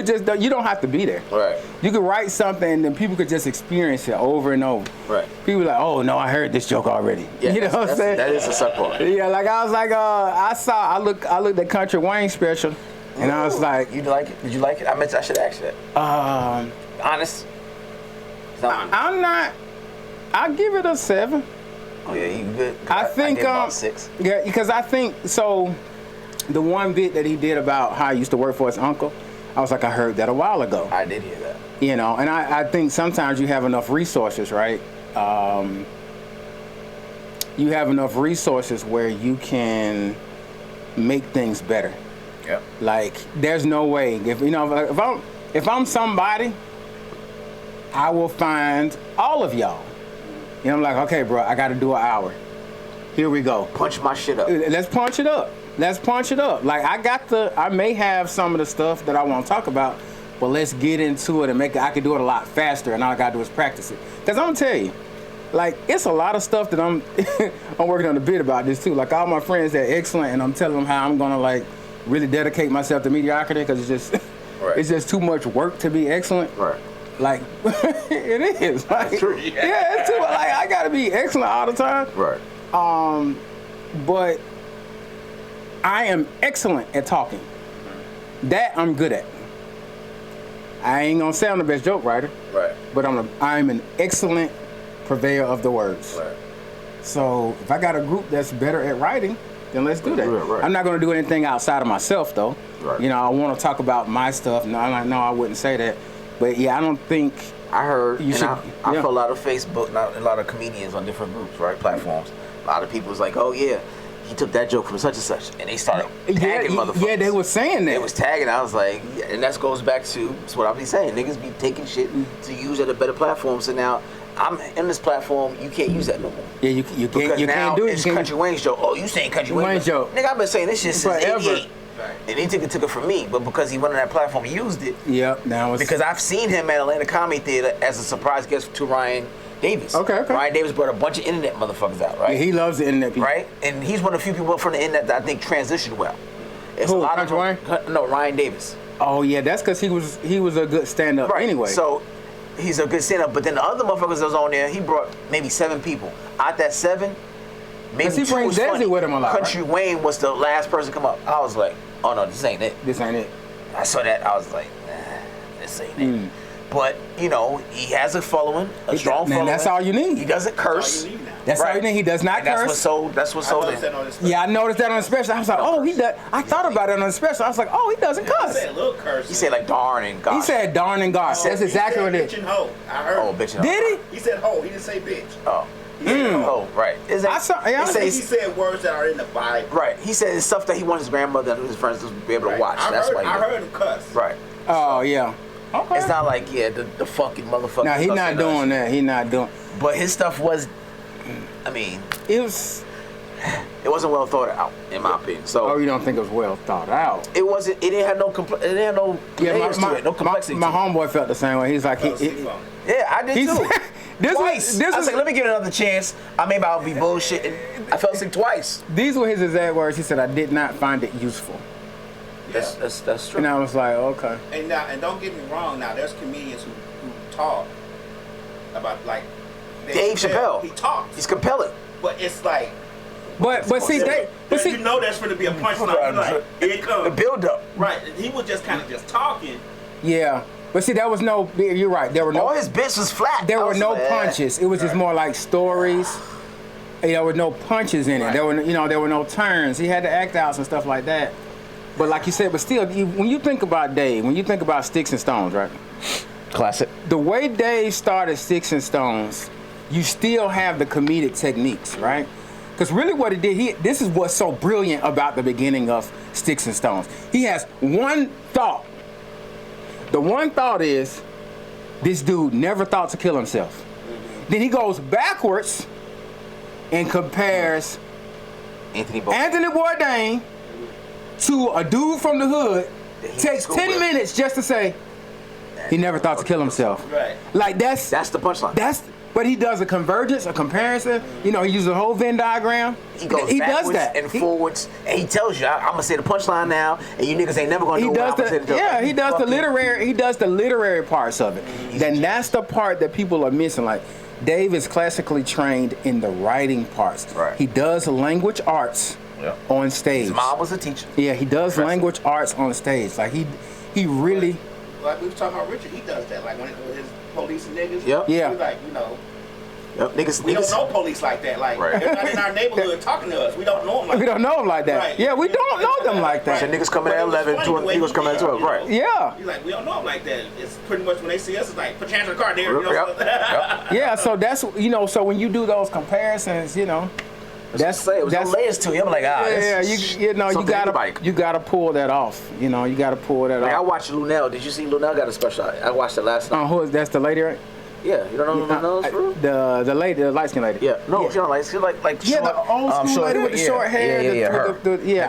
S3: don't have to be there.
S2: Right.
S3: You could write something and then people could just experience it over and over.
S2: Right.
S3: People like, oh no, I heard this joke already.
S2: Yeah,
S3: you know what I'm saying?
S2: That is a suck part.
S3: Yeah, like I was like, I looked at Country Wayne special, and I was like,
S2: You like it? Did you like it? I should ask you that. Honest.
S3: I'm not. I give it a 7.
S2: Oh yeah, you good?
S3: I think
S2: give about 6.
S3: Yeah, because I think so. The one bit that he did about how he used to work for his uncle, I was like, I heard that a while ago.
S2: I did hear that.
S3: And I think sometimes you have enough resources, right? You have enough resources where you can make things better.
S2: Yeah.
S3: Like, there's no way if I'm somebody, I will find all of y'all. I'm like, okay, bro, I got to do an hour. Here we go.
S2: Punch my shit up.
S3: Let's punch it up. Like, I may have some of the stuff that I want to talk about, but let's get into it and I can do it a lot faster, and all I got to do is practice it. Because I'm going to tell you, like, it's a lot of stuff that I'm working on a bit about this too. Like, all my friends, they're excellent, and I'm telling them how I'm going to, like, really dedicate myself to mediocrity because it's just too much work to be excellent.
S2: Right.
S3: Like, it is. Like,
S2: That's true.
S3: Yeah, it's too, like, I got to be excellent all the time.
S2: Right.
S3: But I am excellent at talking. That I'm good at. I ain't gonna say I'm the best joke writer.
S2: Right.
S3: But I'm an excellent purveyor of the words.
S2: Right.
S3: So if I got a group that's better at writing, then let's do that.
S2: Right.
S3: I'm not gonna do anything outside of myself though.
S2: Right.
S3: I want to talk about my stuff. No, I wouldn't say that. But yeah, I don't think.
S2: I heard,
S3: You should-
S2: I
S3: yeah.
S2: feel a lot of Facebook, a lot of comedians on different groups, right, platforms. A lot of people was like, oh yeah, he took that joke from such and such, and they started tagging motherfuckers.
S3: Yeah, they were saying that.
S2: They was tagging. I was like, yeah, and that goes back to that's what I be saying. Niggas be taking shit to use at a better platform. So now I'm in this platform. You can't use that no more.
S3: Yeah, you
S2: Because now
S3: can't do it.
S2: it's
S3: You can't-
S2: Country Wayne's joke. Oh, you saying Country
S3: Wayne's
S2: Wayne's
S3: joke.
S2: Nigga, I've been saying this shit since
S3: Forever.
S2: '88. And he took it from me, but because he went on that platform, he used it.
S3: Yep. Now it's
S2: Because I've seen him at Atlanta Comedy Theater as a surprise guest to Ryan Davis.
S3: Okay.
S2: Ryan Davis brought a bunch of internet motherfuckers out, right?
S3: he loves the internet people.
S2: Right? And he's one of the few people from the internet that I think transitioned well. It's
S3: Who,
S2: a lot
S3: Country
S2: of No, Ryan Davis.
S3: Oh yeah, that's because he was a good stand-up
S2: Right.
S3: anyway.
S2: So he's a good stand-up, but then the other motherfuckers that was on there, he brought maybe 7 people. Out that 7, maybe
S3: 'Cause he
S2: 2
S3: brings
S2: was
S3: Desi
S2: funny.
S3: with him a lot,
S2: Country Wayne was the last person to come up. I was like, oh no, this ain't it.
S3: This ain't it.
S2: I saw that, I was like, nah, this ain't it. But, he has a following, a strong
S3: Man,
S2: following.
S3: that's all you need.
S2: He doesn't curse.
S4: All you need now.
S3: That's the only thing. He does not
S2: And
S3: curse.
S2: That's what sold it.
S3: Yeah, I noticed that on the special. I was like, oh, he does. I thought about it on the special. I was like, oh, he doesn't
S4: He
S3: cuss.
S4: said a little curse.
S2: He said like darn and gosh.
S3: He said darn and gosh. That's exactly what it
S4: Bitch
S3: is.
S4: and hoe. I heard.
S2: Oh, bitch and hoe.
S3: Did he?
S4: He said hoe. He didn't say bitch.
S2: Oh.
S4: He said hoe.
S2: Oh, right.
S3: I saw. Yeah,
S4: I think he said words that are in the Bible.
S2: Right. He said it's stuff that he wants his grandmother and his friends to be able to watch. That's why he
S4: I
S2: did it.
S4: heard him cuss.
S2: Right.
S3: Oh yeah. Okay.
S2: It's not like the fucking motherfucker.
S3: Now he's not doing that. He not doing.
S2: But his stuff was, I mean,
S3: It was.
S2: it wasn't well thought out in my opinion. So
S3: Oh, you don't think it was well thought out?
S2: it wasn't. It didn't have no it didn't have no layers to it, no complexity.
S3: My
S2: to it.
S3: homeboy felt the same way. He's like,
S2: Yeah, I did
S3: He's-
S2: too.
S3: this
S2: Twice.
S3: was
S2: I was like, let me give it another chance. I maybe I'll be bullshitting. I fell sick twice.
S3: These were his exact words. He said, "I did not find it useful."
S2: That's true.
S3: And I was like, okay.
S4: And now, and don't get me wrong. Now, there's comedians who talk about like
S2: Dave Chappelle.
S4: He talks,
S2: He's compelling.
S4: but it's like.
S3: But see,
S4: You know there's going to be a punchline. Like, here it comes.
S2: The build up.
S4: Right. He was just kind of just talking.
S3: yeah. But see, there was no. You're right. There were no.
S2: All his bits was flat.
S3: There
S2: I
S3: were
S2: was
S3: no
S2: like,
S3: punches. It was just more like stories. There were no punches in it.
S4: Right.
S3: There were, there were no turns. He had to act outs and stuff like that. But like you said, but still, when you think about Dave, when you think about Sticks and Stones, right?
S2: Classic.
S3: The way Dave started Sticks and Stones, you still have the comedic techniques, right? Because really what he did, this is what's so brilliant about the beginning of Sticks and Stones. He has one thought. The one thought is, this dude never thought to kill himself. Then he goes backwards and compares
S2: Anthony
S3: Bourdain to a dude from the hood. Takes 10 minutes just to say he never thought to kill himself.
S4: Right.
S3: Like
S2: That's the punchline.
S3: But he does a convergence, a comparison. He uses a whole Venn diagram.
S2: He goes
S3: does
S2: backwards
S3: that
S2: and forwards, and he tells you, "I'm gonna say the punchline now, and you niggas ain't never gonna do what I'm gonna say."
S3: He does the literary. He does the literary parts of it. Then that's the part that people are missing. Like Dave is classically trained in the writing parts.
S2: Right.
S3: He does language arts on stage.
S2: His mom was a teacher.
S3: Yeah, he does language arts on stage. Like he really.
S4: Like we was talking about Richard, he does that. Like when his police and niggas.
S2: Yep.
S3: Yeah.
S4: He's like,
S2: Niggas.
S4: we don't know police like that. Like they're not in our neighborhood talking to us. We don't know them like
S3: We don't know him like that.
S4: Right.
S3: Yeah, we don't know them like that.
S2: So niggas coming at 11, niggas coming at 12. Right.
S3: Yeah.
S4: He's like, we don't know them like that. It's pretty much when they see us, it's like, put your hands in the car, there.
S2: Yep.
S3: Yeah, so that's so when you do those comparisons, that's
S2: It was no layers to it. I'm like,
S3: you gotta pull that off. You gotta pull that
S2: I
S3: off.
S2: watched Lunel. Did you see Lunel got a special? I watched it last night.
S3: Who is that's the lady, right?
S2: Yeah, you don't know who Lunel is, bro?
S3: The lady, the light skinned lady.
S2: Yeah, no, she don't like. She like
S3: Yeah,
S2: short,
S3: the old school lady with the short hair.
S2: her.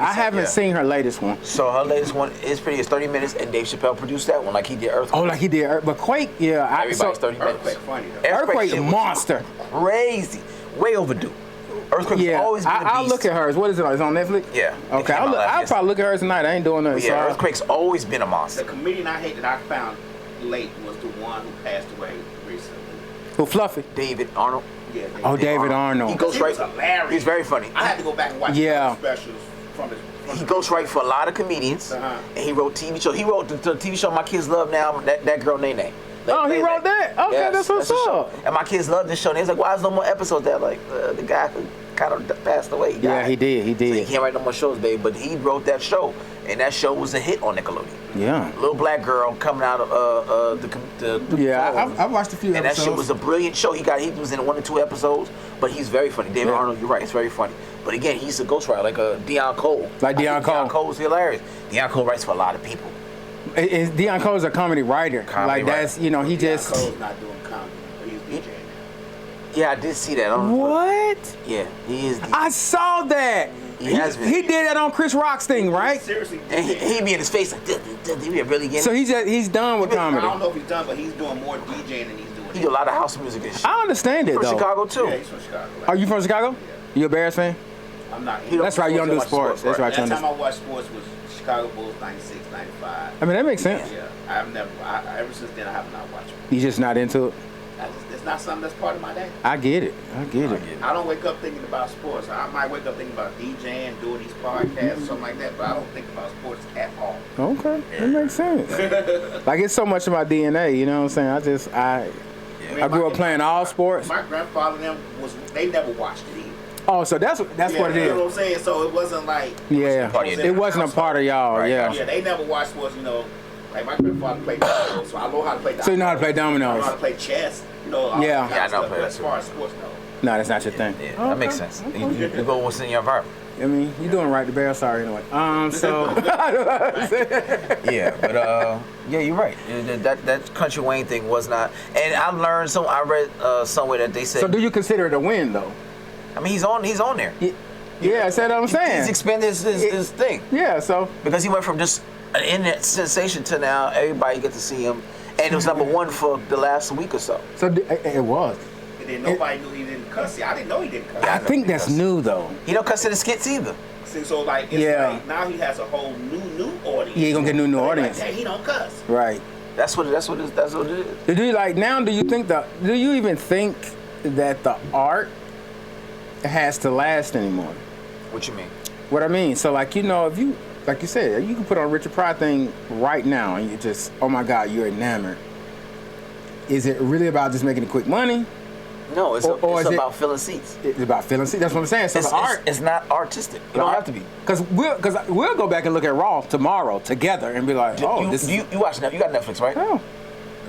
S3: I haven't seen her latest one.
S2: So her latest one is pretty. It's 30 minutes, and Dave Chappelle produced that one, like he did Earthquake.
S3: Oh, like he did, but Quake, yeah.
S2: Everybody's 30 minutes.
S4: Earthquake funny though.
S3: Earthquake
S2: shit was
S3: monster.
S2: Crazy, way overdue. Earthquake's
S3: Yeah,
S2: always been a beast.
S3: I'll look at hers. What is it? It's on Netflix.
S2: Yeah.
S3: Okay, I'll probably look at hers tonight. I ain't doing nothing.
S2: Yeah,
S3: so
S2: Earthquake's always been a
S4: The
S2: monster.
S4: comedian I hate that I found late was the one who passed away recently.
S3: Who Fluffy?
S2: David Arnold.
S4: Yeah.
S3: Oh, David Arnold.
S2: He goes
S4: He was
S2: right.
S4: hilarious.
S2: He's very funny.
S4: I had to go back and watch
S3: Yeah.
S4: specials from his.
S2: He goes right for a lot of comedians,
S4: Uh-huh.
S2: and he wrote TV shows. He wrote the TV show My Kids Love Now. That girl Nene.
S3: Oh, he wrote that? Okay, that's what's
S2: the show.
S3: up.
S2: And my kids love this show. And he's like, why is no more episodes there? Like the guy who kind of passed away.
S3: Yeah, he did. He
S2: So he
S3: did.
S2: can't write no more shows, babe. But he wrote that show, and that show was a hit on Nickelodeon.
S3: Yeah.
S2: Little black girl coming out of the
S3: Yeah, I watched a few
S2: and that
S3: episodes.
S2: shit was a brilliant show. He was in 1 or 2 episodes, but he's very funny. David Arnold, you're right, it's very funny. But again, he's a ghostwriter, like Deion Cole.
S3: Like Deion Cole.
S2: Deion Cole's hilarious. Deion Cole writes for a lot of people.
S3: Deion Cole's a comedy writer. That's he just.
S4: Cole's not doing comedy, but he's DJing now.
S2: Yeah, I did see that. I don't know
S3: What?
S2: Yeah, he is.
S3: I saw that.
S2: He has been.
S3: He did that on Chris Rock's thing, right?
S4: Seriously.
S2: And he be in his face like, did we really get
S3: So
S2: it?
S3: he's done with
S4: I don't
S3: comedy.
S4: know if he's done, but he's doing more DJing than he's doing.
S2: He do a lot of house music and shit.
S3: I understand it
S2: From
S3: though.
S2: Chicago too.
S4: Yeah, he's from Chicago.
S3: Are you from Chicago? You a Bears fan?
S4: I'm not.
S3: That's right. You don't do
S2: watch
S3: sports. That's right.
S4: Last time I watched sports was Chicago Bulls 96, 95.
S3: I mean that makes sense.
S4: Yeah, ever since then I have not watched it.
S3: You just not into it.
S4: It's not something that's part of my day.
S3: I get it.
S4: I don't wake up thinking about sports. I might wake up thinking about DJing, doing these podcasts, something like that, but I don't think about sports at all.
S3: Okay, that makes sense. Like it's so much of my DNA. You know what I'm saying? I grew up playing all sports.
S4: My grandfather and them they never watched it either.
S3: Oh, so that's what it is.
S4: You know what I'm saying? So it wasn't like
S3: it wasn't a part of y'all.
S2: Right.
S3: Yeah.
S4: Yeah, they never watched sports. You know, like my grandfather played dominoes, so I know how to play dominoes.
S3: So you know how to play
S4: I know
S3: dominoes?
S4: how to play chess. You know, all
S3: Yeah.
S4: that kind
S2: Yeah, I
S4: of
S2: know how to
S4: stuff.
S2: play
S4: But
S2: that
S4: as far as sports, no.
S3: No, that's not your thing.
S2: Yeah, that makes sense. You go what's in your environment.
S3: I mean, you're doing right. The bear, sorry anyway. So
S2: Yeah, but yeah, you're right. That Country Wayne thing was not. And I learned I read somewhere that they said.
S3: So do you consider it a win though?
S2: I mean, he's on there.
S3: Yeah, that's what I'm saying.
S2: He's expanded his thing
S3: Yeah, so
S2: because he went from just an internet sensation to now everybody get to see him, and it was #1 for the last week or so.
S3: it was.
S4: And then nobody knew he didn't cuss. See, I didn't know he didn't cuss.
S3: I think that's new though.
S2: He don't cuss in the skits either.
S4: See, so like, it's like now he has a whole new audience.
S3: Yeah, he gonna get new
S4: Like,
S3: audience.
S4: hey, he don't cuss.
S3: Right.
S2: That's what it is.
S3: Do you like now? Do you even think that the art has to last anymore?
S2: What you mean?
S3: What I mean, so like if you like you said, you can put on a Richard Pryor thing right now, and you just, oh my God, you're enamored. Is it really about just making quick money?
S2: No, it's
S3: is it-
S2: about filling seats.
S3: It's about feeling. See, that's what I'm saying. So the art,
S2: it's not artistic. It don't have to be.
S3: Because we'll go back and look at Raw tomorrow together and be like, oh,
S2: you watch Netflix? You got Netflix, right?
S3: Oh.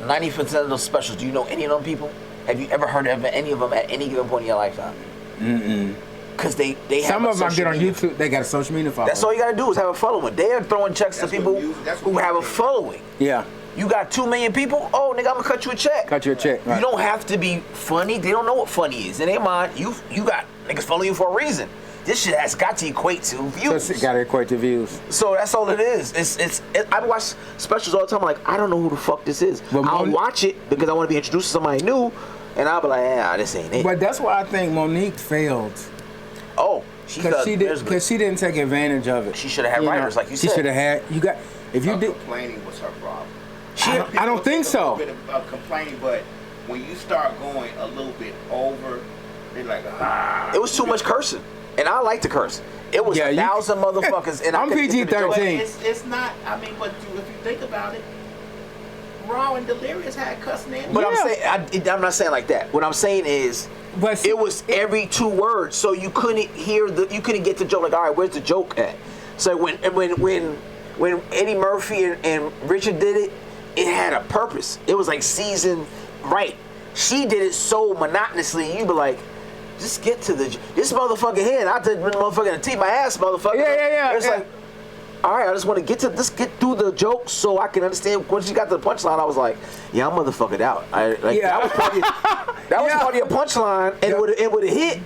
S2: 90% of those specials. Do you know any of them people? Have you ever heard of any of them at any given point in your lifetime? Because they have
S3: Some of them I get on
S2: media.
S3: YouTube. They got a social media following.
S2: That's all you gotta do is have a following. They are throwing checks
S4: That's
S2: to
S4: what
S2: people
S4: that's
S2: who
S4: what
S2: have a
S4: music is.
S2: following.
S3: Yeah,
S2: You got 2 million people. Oh, nigga, I'm gonna cut you a check.
S3: cut you a check. Right.
S2: You don't have to be funny. They don't know what funny is. In their mind, you got niggas follow you for a reason. This shit has got to equate to
S3: So
S2: views.
S3: it's got to equate to views.
S2: So that's all it is. I watch specials all the time. I'm like, I don't know who the fuck this is.
S3: But
S2: I'll watch it because I want to be introduced to somebody new, and I'll be like, yeah, this ain't it.
S3: But that's why I think Monique failed.
S2: Oh,
S3: Because she didn't take advantage of it.
S2: She should have had
S3: You know,
S2: writers, like you
S3: she
S2: said.
S3: should have had. You got if you did.
S4: Complaining was her problem.
S3: I don't think so.
S4: A little bit of complaining, but when you start going a little bit over, they're like,
S2: It was too much cursing, and I like to curse. It was 1,000 motherfuckers, and
S3: I'm PG-13.
S4: It's not. I mean, but if you think about it, Raw and Delirious had cussing in.
S2: But I'm not saying like that. What I'm saying is, it was every 2 words, so you couldn't you couldn't get the joke. Like, all right, where's the joke at? So when Eddie Murphy and Richard did it, it had a purpose. It was like seasoned right. She did it so monotonously. You be like, just get to this motherfucker here. And I did motherfucker in the teeth my ass, motherfucker.
S3: Yeah.
S2: It's like, all right, I just want to get through the joke so I can understand. When she got to the punchline, I was like, yeah, I'm motherfuckered out. That was part of your punchline, and it would have hit.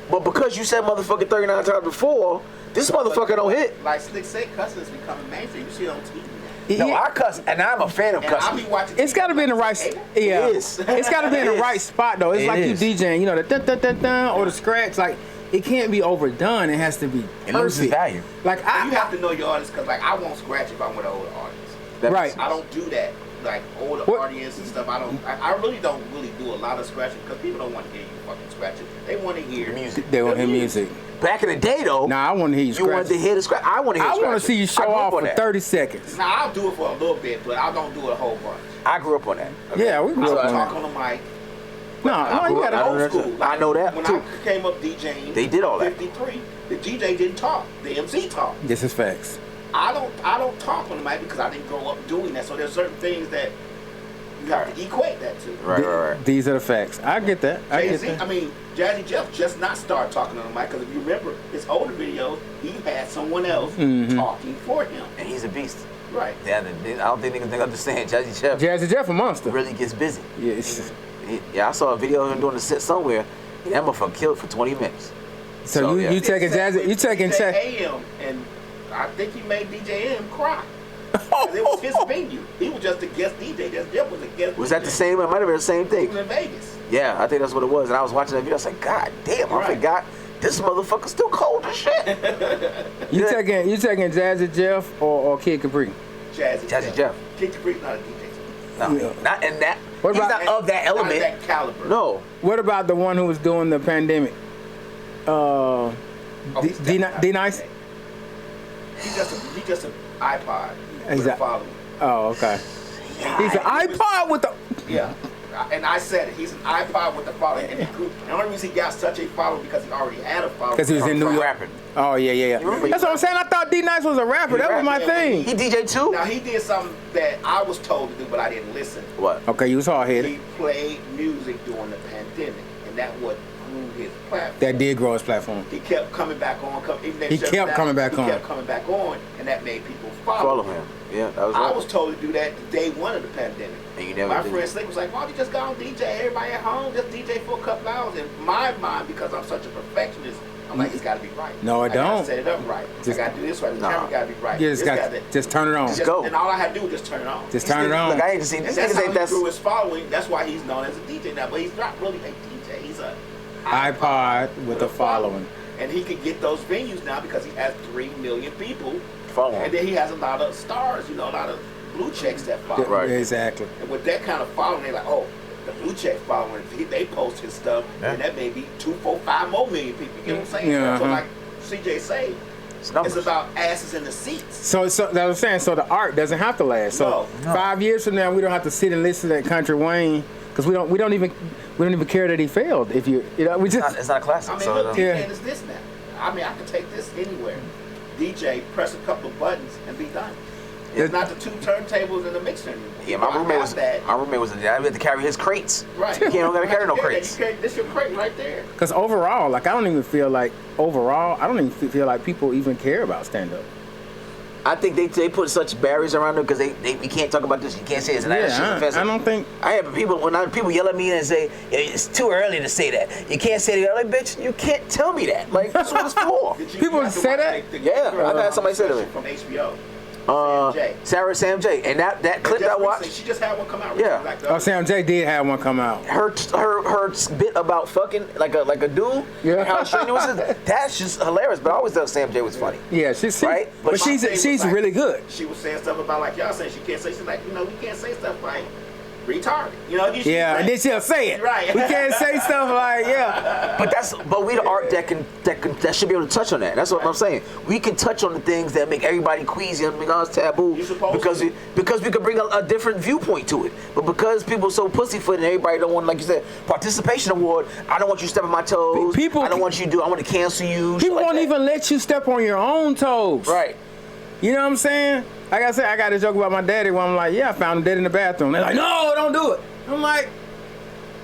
S2: But because you said motherfucker 39 times before, this motherfucker don't hit.
S4: Like Slick said, cussing is becoming mainstream. You see it on TV.
S2: No, I cuss, and I'm a fan of
S4: And I
S2: cussing.
S4: be watching.
S3: It's got to be in the right. Yeah,
S2: It is.
S3: It's got to be in the right spot though. It's
S2: It
S3: like
S2: is.
S3: you DJing, you know, the dun dun dun dun or the scratch. Like it can't be overdone. It has to be perfect.
S2: It loses value.
S3: Like
S4: You have to know your audience, because like I won't scratch if I'm with an older audience.
S3: Right.
S4: I don't do that. Like older audience and stuff. I really don't do a lot of scratching because people don't want to hear you fucking scratching. They want to hear
S2: Music.
S3: They want to hear music.
S2: Back in the day, though,
S3: Nah, I want to hear you
S2: you wanted to
S3: scratch.
S2: hear the scratch. I want to hear
S3: I want to
S2: scratching.
S3: see you show
S2: I grew up
S3: off
S2: on
S3: for
S2: that.
S3: 30 seconds.
S4: Now I'll do it for a little bit, but I don't do it a whole bunch.
S2: I grew up on that.
S3: Yeah, we grew
S4: I
S3: up
S4: don't
S3: on
S4: talk
S3: that.
S4: on the mic.
S3: No, you
S2: grew up-
S3: gotta
S4: Old school.
S2: I know that,
S4: When
S2: too.
S4: I came up DJing,
S2: They did all that.
S4: 53. The DJ didn't talk. The MC talked.
S3: This is facts.
S4: I don't talk on the mic because I didn't grow up doing that. So there's certain things that you have to equate that to.
S2: Right.
S3: These are the facts. I get that. I get
S4: Jay-Z,
S3: that.
S4: I mean, Jazzy Jeff just not started talking on the mic because if you remember his older videos, he had someone else
S3: Mm-hmm.
S4: talking for him.
S2: And he's a beast.
S4: Right.
S2: Yeah, I don't think niggas understand. Jazzy Jeff
S3: Jazzy Jeff a monster.
S2: really gets busy.
S3: Yeah, it's,
S2: Yeah, I saw a video of him doing a set somewhere. And that motherfucker killed for 20 minutes.
S3: so
S2: yeah.
S3: you taking Jazzy? You taking
S4: DJ
S3: check?
S4: AM, and I think he made DJ AM cry. 'Cause it was his venue. He was just a guest DJ. Jazzy Jeff was a guest.
S2: Was that the
S4: DJ.
S2: same? It might have been the same
S4: He
S2: thing.
S4: was in Vegas.
S2: Yeah, I think that's what it was. And I was watching that video. I was like, God damn, I
S4: Right.
S2: forgot. This motherfucker's still cold as shit.
S3: You taking Jazzy Jeff or Kid Capri?
S4: Jazzy
S2: Jeff.
S4: Kid Capri's not a DJ.
S2: No,
S3: Yeah.
S2: not in that.
S3: What
S2: He's
S3: about-
S2: not of that
S4: Not
S2: element.
S4: of that caliber.
S2: No.
S3: What about the one who was doing the pandemic?
S4: he's
S3: D
S4: definitely not
S3: Nice.
S4: DJ. He's just an iPod.
S3: Is
S4: with
S3: that-
S4: a following.
S3: Oh, okay. He's an iPod with the.
S4: Yeah. and I said it. He's an iPod with a following. And the only reason he got such a following because he already had a following.
S3: Because he was in New York.
S2: Rapping.
S3: Oh, yeah. That's what I'm saying. I thought D-Nice was a rapper. That was my thing.
S2: He DJ too?
S4: Now, he did something that I was told to do, but I didn't listen.
S2: What?
S3: Okay, you was hard-headed.
S4: He played music during the pandemic, and that what grew his platform.
S3: That did grow his platform.
S4: He kept coming back on.
S3: He kept coming back on.
S4: He kept coming back on, and that made people follow him.
S2: Yeah, that was
S4: I
S2: right.
S4: was told to do that day one of the pandemic.
S2: And you never
S4: My
S2: did.
S4: friend Slick was like, why don't you just go on DJ? Everybody at home, just DJ for a couple hours. In my mind, because I'm such a perfectionist, I'm like, it's got to be right.
S3: No, it
S4: I gotta
S3: don't.
S4: set it up right. I got to do this right. The camera got to be right.
S3: You just turn it on.
S2: Just go.
S4: And all I had to do was just turn it on.
S3: Just turn it on.
S2: Look, I hate to see
S4: And
S2: this.
S4: that's
S2: Niggas
S4: how
S2: ain't
S4: he
S2: that.
S4: grew his following. That's why he's known as a DJ now. But he's not really a DJ. He's a
S3: iPod with a following.
S4: And he can get those venues now because he has 3 million people.
S2: Following.
S4: And then he has a lot of stars, you know, a lot of blue checks that follow.
S2: Right.
S3: Exactly.
S4: And with that kind of following, they're like, oh, the blue check following, they post his stuff, and that may be 2, 4, 5 more million people. You know what I'm saying?
S3: Yeah,
S4: So like CJ say, it's about asses in the seats.
S3: So that was saying. So the art doesn't have to last. So
S4: No.
S3: 5 years from now, we don't have to sit and listen to that Country Wayne because we don't even care that he failed. If you know, we just
S2: It's not a classic.
S4: I mean,
S2: so,
S4: look,
S3: Yeah.
S4: DJing is this now. I mean, I could take this anywhere. DJ, press a couple of buttons, and be done. It's not the 2 turntables and the mixer anymore.
S2: yeah, my roommate was. I had to carry his crates.
S4: Right.
S2: You can't gotta carry no crates.
S4: This your crate right there.
S3: because overall, like I don't even feel like people even care about stand up.
S2: I think they put such barriers around them because we can't talk about this. You can't say this. And that shit's offensive.
S3: I don't think.
S2: I have people people yell at me and say it's too early to say that. You can't say that. I'm like, bitch, you can't tell me that. Like that's what it's for.
S3: People say that?
S2: Yeah, I've had somebody say that.
S4: From HBO.
S2: Sam J. And that clip that I watched.
S4: She just had one come out.
S2: Yeah.
S4: Like
S3: Oh, Sam J did have one come out.
S2: Her bit about fucking like a dude.
S3: Yeah.
S2: And how strange it was. That's just hilarious. But I always thought Sam J was funny.
S3: Yeah, she's
S2: Right?
S3: but
S2: But
S3: she's
S4: like,
S3: really good.
S4: She was saying stuff about like y'all saying she can't say. She's like, we can't say stuff like retarded. You know?
S3: Yeah, and then she'll say it.
S4: Right.
S3: We can't say stuff like
S2: But we the art that should be able to touch on that. That's what I'm saying. We can touch on the things that make everybody queasy and make us taboo because we could bring a different viewpoint to it. But because people are so pussyfoot and everybody don't want, like you said, participation award. I don't want you to step on my toes. I don't want you to do. I want to cancel you.
S3: People won't even let you step on your own toes.
S2: Right.
S3: You know what I'm saying? Like I said, I got a joke about my daddy where I'm like, yeah, I found him dead in the bathroom. They're like, no, don't do it. I'm like,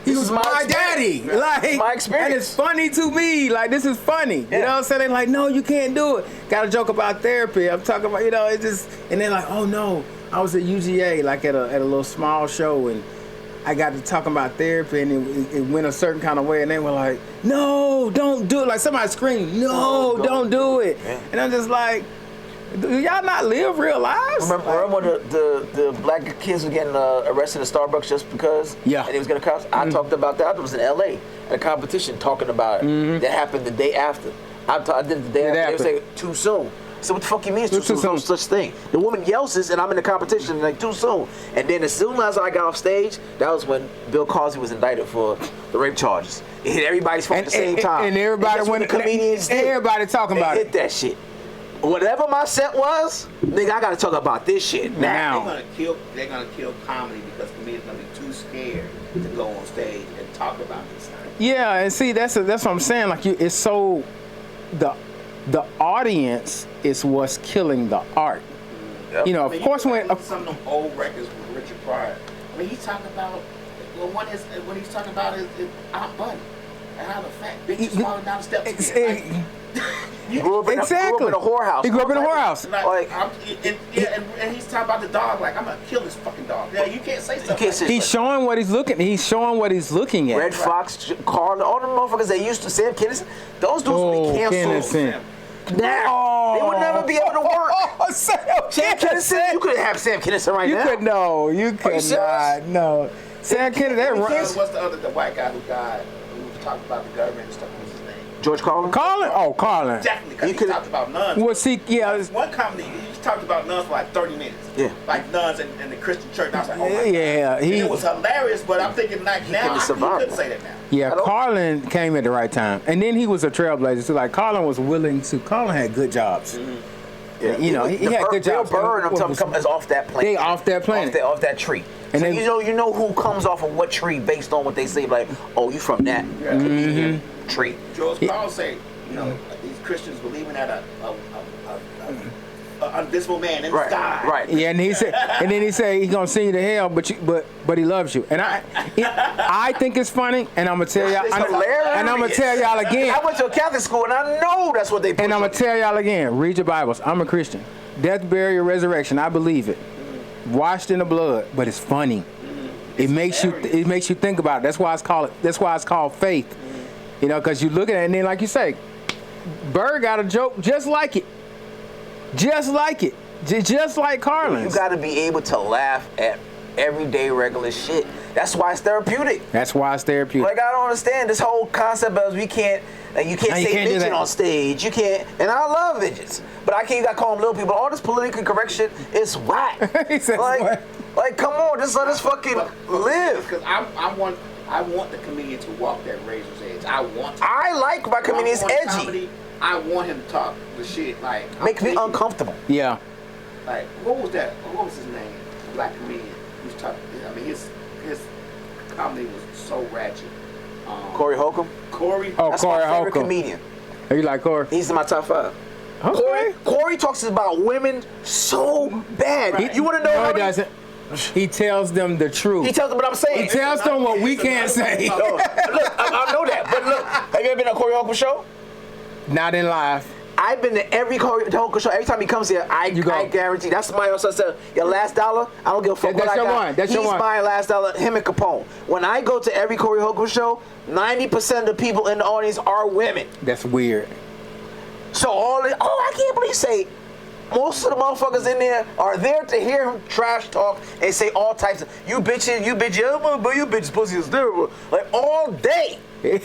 S3: he was my daddy. Like,
S2: my experience.
S3: And it's funny to me. Like, this is funny.
S2: Yeah.
S3: You know what I'm saying? They're like, no, you can't do it. Got a joke about therapy. I'm talking about, it's just, and they're like, oh no, I was at UGA, like at a little small show, and I got to talking about therapy, and it went a certain kind of way, and they were like, no, don't do it. Like somebody screamed, no, don't do it.
S2: Yeah.
S3: And I'm just like, do y'all not live real lives?
S2: Remember when the black kids were getting arrested at Starbucks just because?
S3: Yeah.
S2: And it was gonna cost. I talked about that. I was in LA at a competition talking about it. That happened the day after. I did it the day after. They would say too soon. So what the fuck you mean it's too soon? There's no such thing. The woman yells this, and I'm in the competition, like too soon. And then as soon as I got off stage, that was when Bill Cosby was indicted for the rape charges. It hit everybody's phone at the same time.
S3: And everybody
S2: went. The comedians did.
S3: Everybody talking about
S2: it. Hit that shit. Whatever my set was, nigga, I gotta talk about this shit now.
S4: They're gonna kill comedy because comedians gonna be too scared to go on stage and talk about these things.
S3: Yeah, and see, that's what I'm saying. Like, it's so the audience is what's killing the art.
S2: Yep.
S3: Of course, when
S4: some of them old records with Richard Pryor, he's talking about when he's talking about his Aunt Bunny and how the fat bitch is falling down the steps.
S2: He grew up in a whorehouse.
S3: He grew up in a whorehouse.
S4: And he's talking about the dog. Like, I'm gonna kill this fucking dog. Yeah, you can't say stuff.
S3: He's showing what he's looking. He's showing what he's looking at.
S2: Red Fox, Carl, all the motherfuckers they used to Sam Kinison. Those dudes will be canceled. Now they would never be able to work. Sam Kinison, you couldn't have Sam Kinison right now.
S3: You could not. No. Sam Kinison.
S4: What's the white guy who died? Who talked about the government and stuff? What's his name?
S2: George Carlin?
S3: Oh, Carlin.
S4: Definitely, because he talked about nuns. One comedy, he talked about nuns for like 30 minutes.
S2: Yeah.
S4: Like nuns in the Christian church. And I was like, oh my God.
S3: Yeah.
S4: It was hilarious, but I'm thinking like now, he couldn't say that now.
S3: Yeah, Carlin came at the right time. And then he was a trailblazer. So like Carlin was willing to, Carlin had good jobs.
S2: Yeah.
S3: You know, he had good jobs.
S2: Bill Burr and I'm talking is off that planet.
S3: They off that planet.
S2: Off that tree.
S3: And
S2: so
S3: then,
S2: you know who comes off of what tree based on what they say. Like, oh, you from that comedian tree.
S4: George Carl say, you know, these Christians believing that a invisible man in the sky.
S2: Right.
S3: Yeah, and he said, and then he said he's gonna send you to hell, but he loves you. And I think it's funny, and I'm gonna tell y'all.
S2: It's hilarious.
S3: And I'm gonna tell y'all again.
S2: I went to a Catholic school, and I know that's what they.
S3: And I'm gonna tell y'all again. Read your Bibles. I'm a Christian. Death, burial, resurrection. I believe it. Washed in the blood, but it's funny. It makes you think about it. That's why it's called faith. You know, because you look at it, and then like you say, Burr got a joke just like it. Just like it. Just like Carlin's.
S2: You got to be able to laugh at everyday regular shit. That's why it's therapeutic. Like, I don't understand this whole concept of you can't say midget on stage. You can't, and I love midgets, but I can't. You got to call them little people. All this politically correct shit is whack. like, come on, just let us fucking live.
S4: Because I want the comedian to walk that razor's edge.
S2: I like my comedians edgy.
S4: Comedy, I want him to talk the shit like
S2: make me uncomfortable.
S3: Yeah.
S4: Like what was that? What was his name? Black comedian. He was talking. I mean, his comedy was so ratchet.
S2: Corey Holcomb. That's
S3: Corey
S2: my favorite
S3: Holcomb.
S2: comedian.
S3: Are you like Corey?
S2: He's in my top 5.
S3: Okay.
S2: Corey talks about women so bad.
S4: Right.
S2: You want to know?
S3: No, he doesn't. He tells them the truth.
S2: He tells them what I'm saying.
S3: He tells them what we can't say.
S2: No, look, I know that. But look, have you ever been to a Corey Holcomb show?
S3: Not in live.
S2: I've been to every Corey Holcomb show. Every time he comes here, I guarantee. That's somebody else that said, your last dollar, I don't give a fuck what I got.
S3: That's your one.
S2: He's buying last dollar, him and Capone. When I go to every Corey Holcomb show, 90% of the people in the audience are women.
S3: That's weird.
S2: So I can't believe you say most of the motherfuckers in there are there to hear him trash talk and say all types of you bitches, but you bitches pussy is terrible. Like all day. And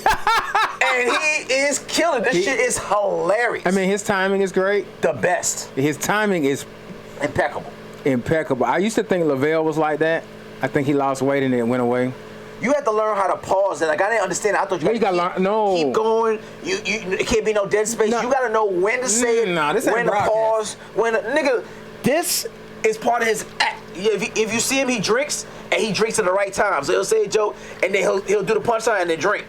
S2: he is killing. This shit is hilarious.
S3: I mean, his timing is great.
S2: The best.
S3: His timing is
S2: impeccable.
S3: I used to think Lavelle was like that. I think he lost weight and it went away.
S2: You have to learn how to pause. And like I didn't understand. I thought you got to learn. No, keep going. You it can't be no dead space. No. You got to know when to say it, when to pause, nigga. This is part of his act. If you see him, he drinks and he drinks at the right time. So he'll say a joke and then he'll do the punchline and then drink.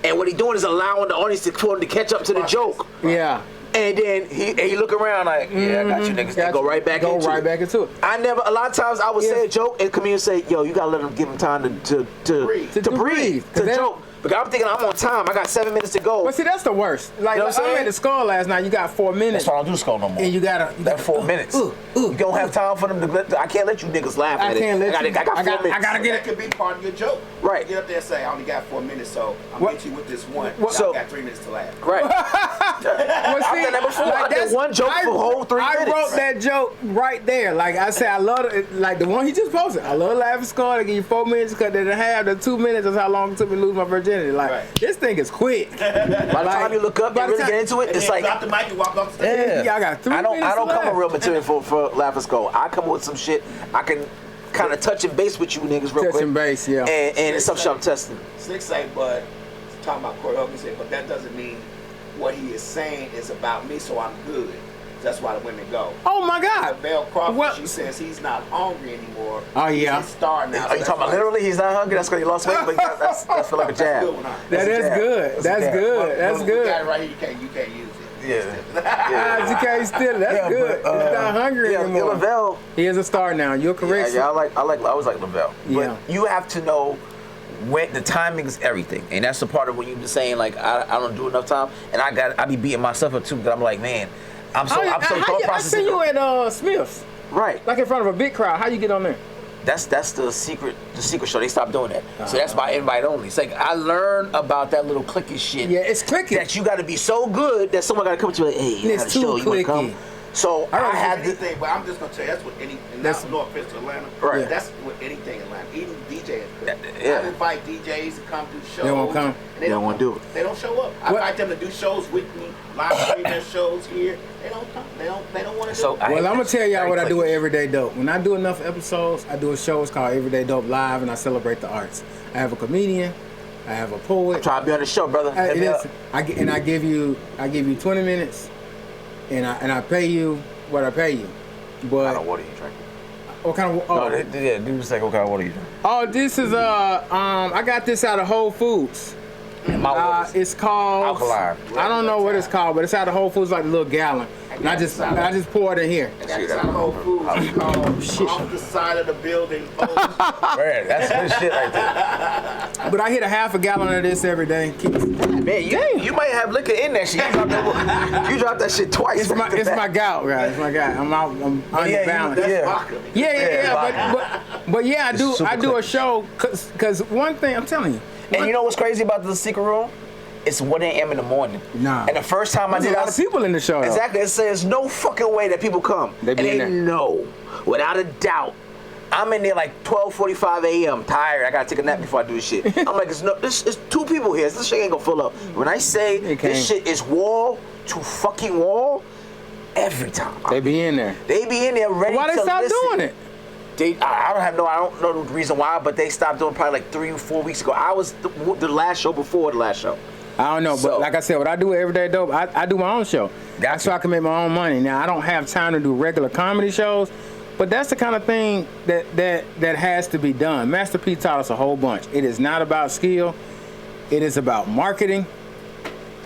S2: And what he's doing is allowing the audience to catch up to the joke.
S3: Yeah.
S2: And then he look around like, yeah, I got you niggas. Go right back into it. A lot of times I would say a joke and comedians say, yo, you gotta let them give them time to breathe, to joke. Because I'm thinking I'm on time. I got 7 minutes to go.
S3: But see, that's the worst. Like, you know I made the score last night. You got 4 minutes.
S2: That's why I don't do score no more.
S3: And you got 4
S2: minutes. You don't have time for them to. I can't let you niggas laugh at it. I got 4 minutes.
S3: I gotta get it.
S4: That could be part of your joke.
S2: Right.
S4: Get up there and say, I only got 4 minutes, so I'm gonna get you with this one. So I got 3 minutes to laugh.
S2: Right. I've done that before. I did one joke for a whole 3 minutes.
S3: I wrote that joke right there. Like I said, I love it. Like the one he just posted. I love laughing score. They give you 4 minutes because they have the 2 minutes. That's how long it took me to lose my virginity. Like this thing is quick.
S2: By the time you look up and really get into it, it's like
S4: drop the mic and walk off the stage.
S3: Yeah, I got 3 minutes.
S2: I don't come with real material for Laugh and Skull. I come with some shit I can kind of touch and base with you niggas real quick.
S3: Touch and base, yeah.
S2: And it's some shit I'm testing.
S4: Slick say, but talking about Corey Holcomb said, but that doesn't mean what he is saying is about me, so I'm good. That's why the women go.
S3: Oh my God!
S4: Belle Crawford, she says he's not hungry anymore.
S3: Oh yeah.
S4: He's a star now.
S2: Are you talking about literally? He's not hungry. That's because he lost weight. But that's feel like a jab.
S3: That is good. That's good. That's good.
S4: That right here, you can't use it.
S2: Yeah.
S3: You can't steal it. That's good. He's not hungry anymore.
S2: Lavelle.
S3: He is a star now. You're correct.
S2: Yeah, I always like Lavelle.
S3: Yeah.
S2: But you have to know when the timing is everything, and that's the part of when you be saying like I don't do enough time, and I be beating myself up too. That I'm like, man, I'm so thought processing.
S3: I see you at Smith's.
S2: Right.
S3: Like in front of a big crowd. How you get on there?
S2: That's the secret show. They stopped doing that. So that's by invite only. It's like I learned about that little clicky shit.
S3: Yeah, it's clicky.
S2: That you got to be so good that someone got to come to you like, hey, you got a show, you want to come? So I had
S4: anything, but I'm just gonna tell you that's what any. And that's no offense to Atlanta.
S2: Right.
S4: That's what anything in Atlanta. Even DJs.
S2: Yeah.
S4: I invite DJs to come do shows.
S3: They won't come.
S2: They don't want to do it.
S4: They don't show up. I invite them to do shows with me, live stream their shows here. They don't come. They don't want to do it.
S3: Well, I'm gonna tell y'all what I do at Everyday Dope. When I do enough episodes, I do a show. It's called Everyday Dope Live, and I celebrate the arts. I have a comedian. I have a poet.
S2: I'm trying to be on the show, brother.
S3: I give you 20 minutes, and I pay you what I pay you. But
S2: What kind of water you drinking?
S3: what kind of? Oh,
S2: Yeah, dude, just like what kind of water you drinking?
S3: oh, this is I got this out of Whole Foods. It's called
S2: Alkaline.
S3: I don't know what it's called, but it's out of Whole Foods, like a little gallon. And I just pour it in here.
S4: And that's not Whole Foods. It's called off the side of the building.
S2: Man, that's good shit right there.
S3: But I hit a half a gallon of this every day.
S2: Man, you might have liquor in that shit. You dropped that shit twice.
S3: It's my gout, guys. It's my gout. I'm unbalanced. But yeah, I do a show because one thing I'm telling you.
S2: And you know what's crazy about the secret room? It's 1 a.m. in the morning.
S3: Nah.
S2: And the first time I did,
S3: a lot of people in the show.
S2: Exactly. It says no fucking way that people come. They know, without a doubt. I'm in there like 12:45 a.m. tired. I gotta take a nap before I do this shit. I'm like, it's 2 people here. This shit ain't gonna fill up. When I say this shit is wall to fucking wall, every time.
S3: They be in there.
S2: They be in there ready to listen.
S3: Why they stop doing it?
S2: I don't know the reason why, but they stopped doing probably like 3 or 4 weeks ago. I was the last show before the last show.
S3: I don't know, but like I said, what I do every day, dope, I do my own show. That's so I can make my own money. Now, I don't have time to do regular comedy shows, but that's the kind of thing that has to be done. Master P taught us a whole bunch. It is not about skill. It is about marketing.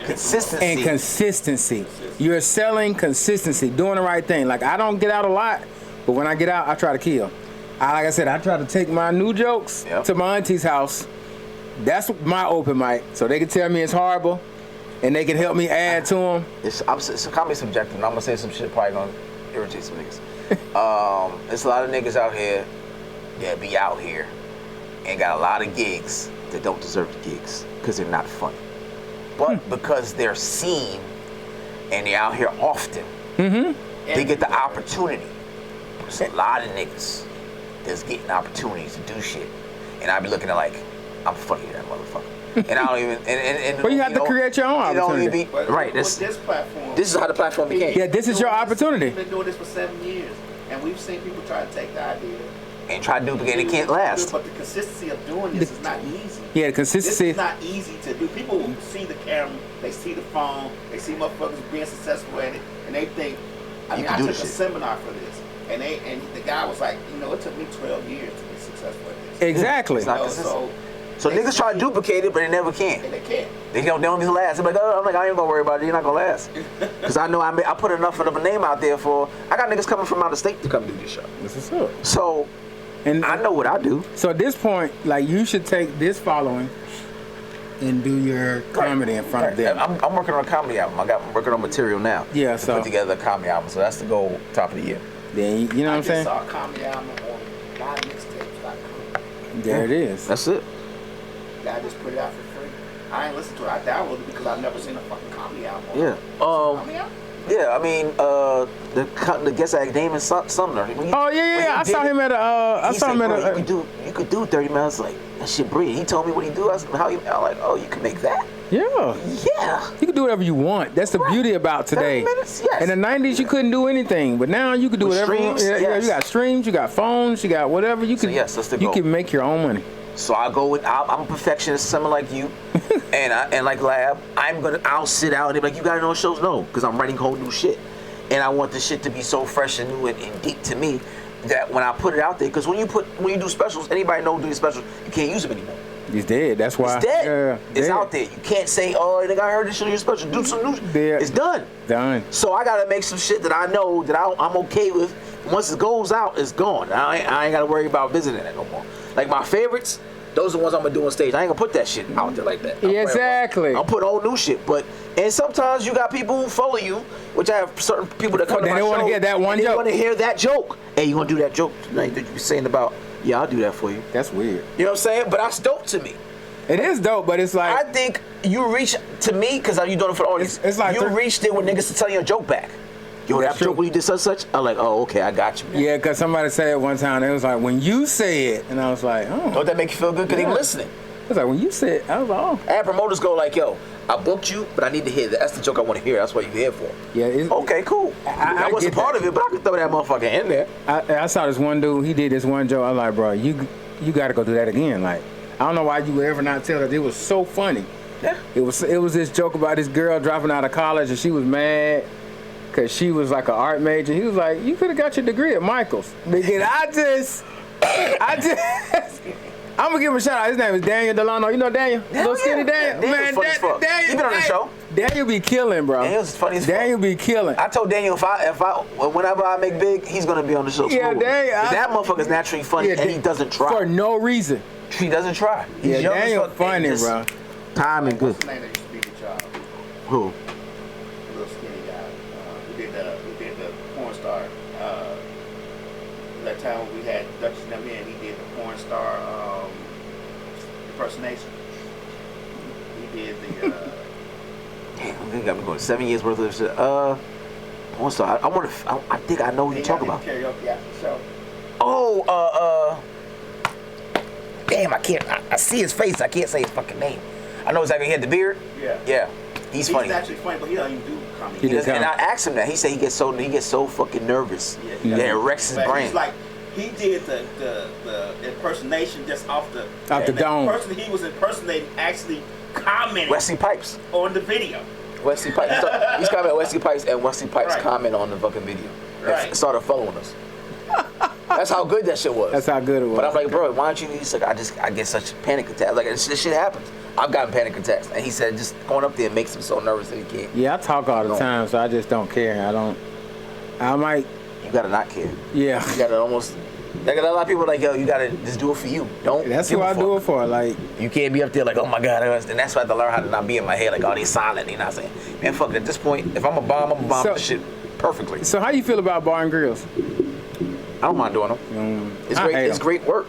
S2: Consistency.
S3: And consistency. You're selling consistency, doing the right thing. Like, I don't get out a lot, but when I get out, I try to kill. Like I said, I try to take my new jokes to my auntie's house. That's my open mic, so they can tell me it's horrible, and they can help me add to them. It's
S2: comedy subjective, and I'm gonna say some shit probably gonna irritate some niggas. There's a lot of niggas out here that be out here and got a lot of gigs that don't deserve the gigs because they're not funny, but because they're seen and they're out here often, they get the opportunity. There's a lot of niggas that's getting opportunities to do shit, and I be looking at like, I'm funny to that motherfucker. And I don't even.
S3: But you have to create your own opportunity.
S2: Right. This
S4: platform.
S2: This is how the platform became.
S3: Yeah, this is your opportunity.
S4: We've been doing this for 7 years, and we've seen people try to take the idea
S2: and try to duplicate it. It can't last.
S4: But the consistency of doing this is not easy.
S3: Yeah, the consistency.
S4: This is not easy to do. People will see the camera, they see the phone, they see motherfuckers being successful at it, and they think. I took a seminar for this, and the guy was like, it took me 12 years to be successful at this.
S3: Exactly.
S2: It's not consistent. So niggas try to duplicate it, but they never can.
S4: And they can't.
S2: They don't even last. They're like, I ain't gonna worry about it. You're not gonna last. Because I know I put enough of a name out there for. I got niggas coming from out of state to come do this show.
S3: This is up.
S2: So, and I know what I do.
S3: So at this point, like, you should take this following and do your comedy in front of them.
S2: I'm working on a comedy album. I'm working on material now.
S3: Yeah, so
S2: put together a comedy album. So that's the goal, top of the year.
S3: Then you know what I'm saying?
S4: I saw a comedy album on live.mixtapes.com.
S3: There it is.
S2: That's it.
S4: I just put it out for free. I ain't listened to it. I downloaded it because I've never seen a fucking comedy album.
S2: Yeah. Yeah, I mean, the guest act Damon Sumner.
S3: I saw him at a.
S2: You could do 30 minutes. Like, that shit breathe. He told me what he do. I was like, you can make that.
S3: Yeah.
S2: Yeah.
S3: You can do whatever you want. That's the beauty about today.
S2: 30 minutes, yes.
S3: In the 90s, you couldn't do anything, but now you can do whatever.
S2: Streams,
S3: you got streams, you got phones, you got whatever. You can.
S2: That's the goal.
S3: You can make your own money.
S2: So I go with. I'm a perfectionist, similar like you, and like Lab. I'll sit out and they be like, you got any shows? No, because I'm writing whole new shit, and I want the shit to be so fresh and new and deep to me that when I put it out there, because when you do specials, anybody know doing specials, you can't use them anymore.
S3: He's dead. That's why.
S2: It's dead.
S3: Yeah,
S2: it's out there. You can't say, oh, I heard this shit on your special. Do some new shit. It's done.
S3: Done.
S2: So I gotta make some shit that I know that I'm okay with. Once it goes out, it's gone. I ain't gotta worry about visiting it no more. Like my favorites. Those are the ones I'm gonna do on stage. I ain't gonna put that shit out there like that.
S3: Exactly.
S2: I'll put all new shit. And sometimes you got people who follow you, which I have certain people that come to my show.
S3: They want to get that one joke.
S2: They want to hear that joke. Hey, you gonna do that joke tonight that you were saying about? Yeah, I'll do that for you.
S3: That's weird.
S2: You know what I'm saying? But that's dope to me.
S3: It is dope, but it's like
S2: I think you reach to me because you doing it for the audience. It's like you reached it with niggas to tell you a joke back. Yo, that joke when you did such. I'm like, oh, okay, I got you. Man.
S3: Yeah, because somebody said it one time. It was like, when you say it, and I was like, oh.
S2: Don't that make you feel good? Because they listening.
S3: It was like, when you said it, I was like, oh.
S2: And promoters go like, yo, I booked you, but I need to hear that. That's the joke I want to hear. That's what you're here for.
S3: Yeah.
S2: Okay, cool. I wasn't part of it, but I could throw that motherfucker in there.
S3: I saw this one dude. He did this one joke. I was like, bro, you got to go do that again. Like, I don't know why you would ever not tell that. It was so funny. Yeah. It was this joke about this girl dropping out of college, and she was mad because she was like an art major. He was like, you could have got your degree at Michael's. Nigga, I'm gonna give him a shout out. His name is Daniel Delano. You know Daniel? Little skinny Daniel.
S2: Man, Daniel. He been on the show.
S3: Daniel be killing, bro.
S2: Daniel's funny as fuck.
S3: Daniel be killing.
S2: I told Daniel whenever I make big, he's gonna be on the show.
S3: Yeah,
S2: that motherfucker's naturally funny and he doesn't try.
S3: For no reason.
S2: He doesn't try. He's young
S3: Daniel
S2: as fuck,
S3: funny, bro.
S2: Time and good.
S4: What's the name that used to be with y'all?
S2: Who?
S4: The little skinny guy. Who did the porn star. That time when we had Duchess and them in, he did the porn star impersonation. He did the.
S2: Damn, we got me going 7 years worth of shit. Porn star. I think I know what you're talking about.
S4: Karaoke after the show.
S2: Oh, damn, I can't. I see his face. I can't say his fucking name. I know exactly. He had the beard.
S4: Yeah.
S2: Yeah. He's funny.
S4: He's actually funny, but he don't even do comedy.
S2: He does, and I asked him that. He said he gets so fucking nervous. Yeah, it wrecks his brain.
S4: He's like, he did the impersonation just off the
S3: dome.
S4: The person he was impersonating actually commented
S2: Wesley Pipes
S4: on the video.
S2: Wesley Pipes. He's commenting Wesley Pipes, and Wesley Pipes comment on the fucking video.
S4: Right.
S2: Started following us. That's how good that shit was.
S3: That's how good it was.
S2: But I'm like, bro, why don't you? He's like, I get such panic attacks. Like this shit happens. I've gotten panic attacks, and he said just going up there makes him so nervous that he can't.
S3: Yeah, I talk all the time, so I just don't care. I might.
S2: You gotta not care.
S3: Yeah.
S2: You gotta almost. Like a lot of people are like, yo, you gotta just do it for you. Don't.
S3: That's what I do it for. Like,
S2: you can't be up there like, oh my god, and that's why I have to learn how to not be in my head like, oh, they silent. You know what I'm saying? Man, fuck it. At this point, if I'm a bomb, the shit perfectly.
S3: So how you feel about bar and grills?
S2: I don't mind doing them. It's great. It's great work.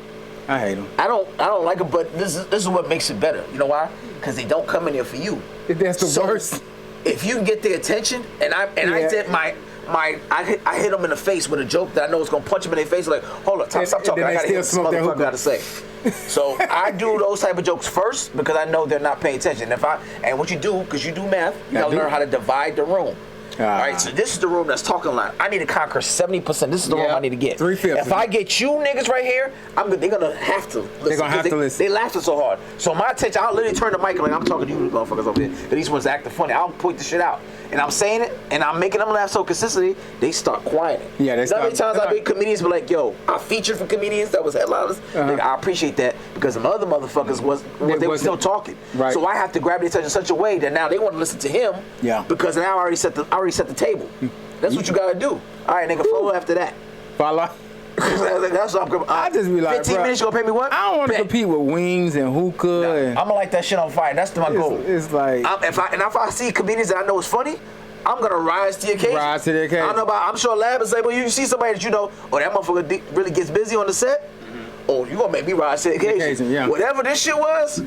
S3: I hate them.
S2: I don't like them, but this is what makes it better. You know why? Because they don't come in here for you.
S3: That's the worst.
S2: If you can get their attention, I did I hit them in the face with a joke that I know is gonna punch them in their face. Like, hold up, stop talking. I gotta hear what this motherfucker gotta say. So I do those type of jokes first because I know they're not paying attention. And what you do, because you do math, you gotta learn how to divide the room. All right, so this is the room that's talking loud. I need to conquer 70%. This is the room I need to get.
S3: 3/5.
S2: If I get you niggas right here, they're gonna have to listen.
S3: They're gonna have to listen.
S2: They laughing so hard. So my attention, I'll literally turn the mic like I'm talking to you motherfuckers over here. But these ones acting funny. I'll point the shit out. And I'm saying it, and I'm making them laugh so consistently, they start quieting.
S3: Yeah, they start.
S2: Many times I've been comedians be like, yo, I featured for comedians that was headliners. Like, I appreciate that because the other motherfuckers they were still talking.
S3: Right.
S2: So I have to grab their attention in such a way that now they want to listen to him.
S3: Yeah.
S2: Because now I already set the table. That's what you gotta do. All right, nigga, follow after that.
S3: Follow.
S2: That's what I'm.
S3: I just be like,
S2: 15 minutes, you gonna pay me what?
S3: I don't want to compete with wings and hookah.
S2: I'm gonna light that shit on fire. That's my goal.
S3: It's like
S2: if I see comedians that I know is funny, I'm gonna rise to the occasion.
S3: Rise to the occasion.
S2: I don't know about. I'm sure Lab is like, well, you see somebody that you know, that motherfucker really gets busy on the set. Oh, you gonna make me rise to the occasion?
S3: Yeah.
S2: Whatever this shit was,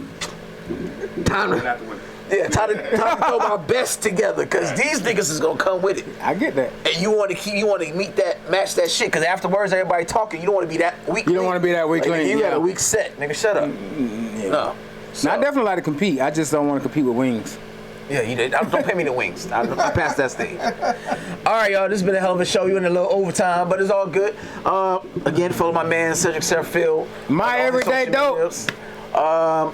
S2: time to throw my best together, cause these niggas is gonna come with it.
S3: I get that.
S2: And you want to match that shit, cause afterwards everybody talking. You don't want to be that weak.
S3: You don't want to be that weak.
S2: Like, you got a weak set, nigga. Shut up.
S3: Yeah.
S2: No. So,
S3: I definitely like to compete. I just don't want to compete with wings.
S2: Yeah, you did. Don't pay me the wings. I passed that stage. All right, y'all. This has been a hell of a show. You in a little overtime, but it's all good. Again, follow my man Cedric Serfield.
S3: My everyday dope.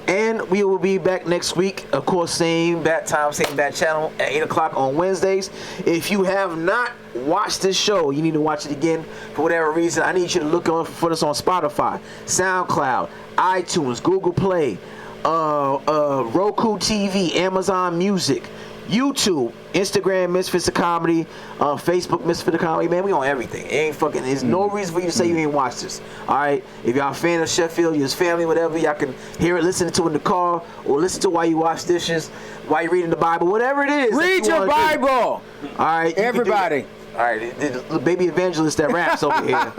S2: And we will be back next week. Of course, same bat time, same bat channel at 8 o'clock on Wednesdays. If you have not watched this show, you need to watch it again for whatever reason. I need you to look for this on Spotify, SoundCloud, iTunes, Google Play, Roku TV, Amazon Music, YouTube, Instagram, Misfits of Comedy, Facebook, Misfits of Comedy. Man, we on everything. It ain't fucking. There's no reason for you to say you ain't watched this. All right. If y'all a fan of Sheffield, you're his family, whatever, y'all can hear it, listen to it in the car, or listen to it while you wash dishes, while you're reading the Bible, whatever it is.
S3: Read your Bible. All
S2: right.
S3: Everybody.
S2: All right. The baby evangelist that raps over here.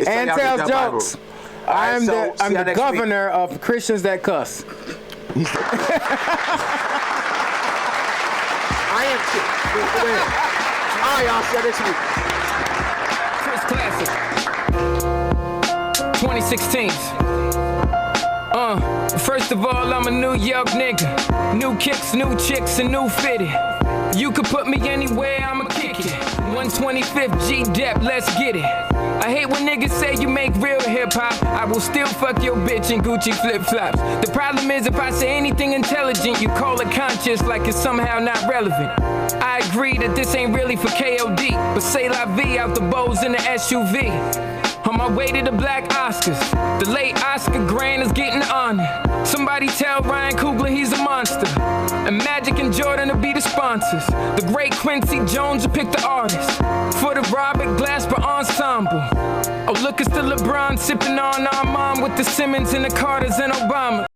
S3: And tells jokes. I'm the governor of Christians that cuss.
S2: I am shit. All right, y'all. See you next week.
S1: Chris Classic. 2016. First of all, I'm a New York nigga. New kicks, new chicks, and new fitted. You could put me anywhere, I'ma kick it. 125th G-Dep, let's get it. I hate when niggas say you make real hip-hop. I will still fuck your bitch in Gucci flip-flops. The problem is if I say anything intelligent, you call it conscious like it's somehow not relevant. I agree that this ain't really for KOD, but say la vie out the bows in the SUV. On my way to the Black Oscars, the late Oscar Grant is getting honored. Somebody tell Ryan Coogler he's a monster. And Magic and Jordan will be the sponsors. The great Quincy Jones will pick the artist. For the Robert Glasper Ensemble. Oh, look, it's the LeBron sipping on our mom with the Simmons and the Carters and Obama.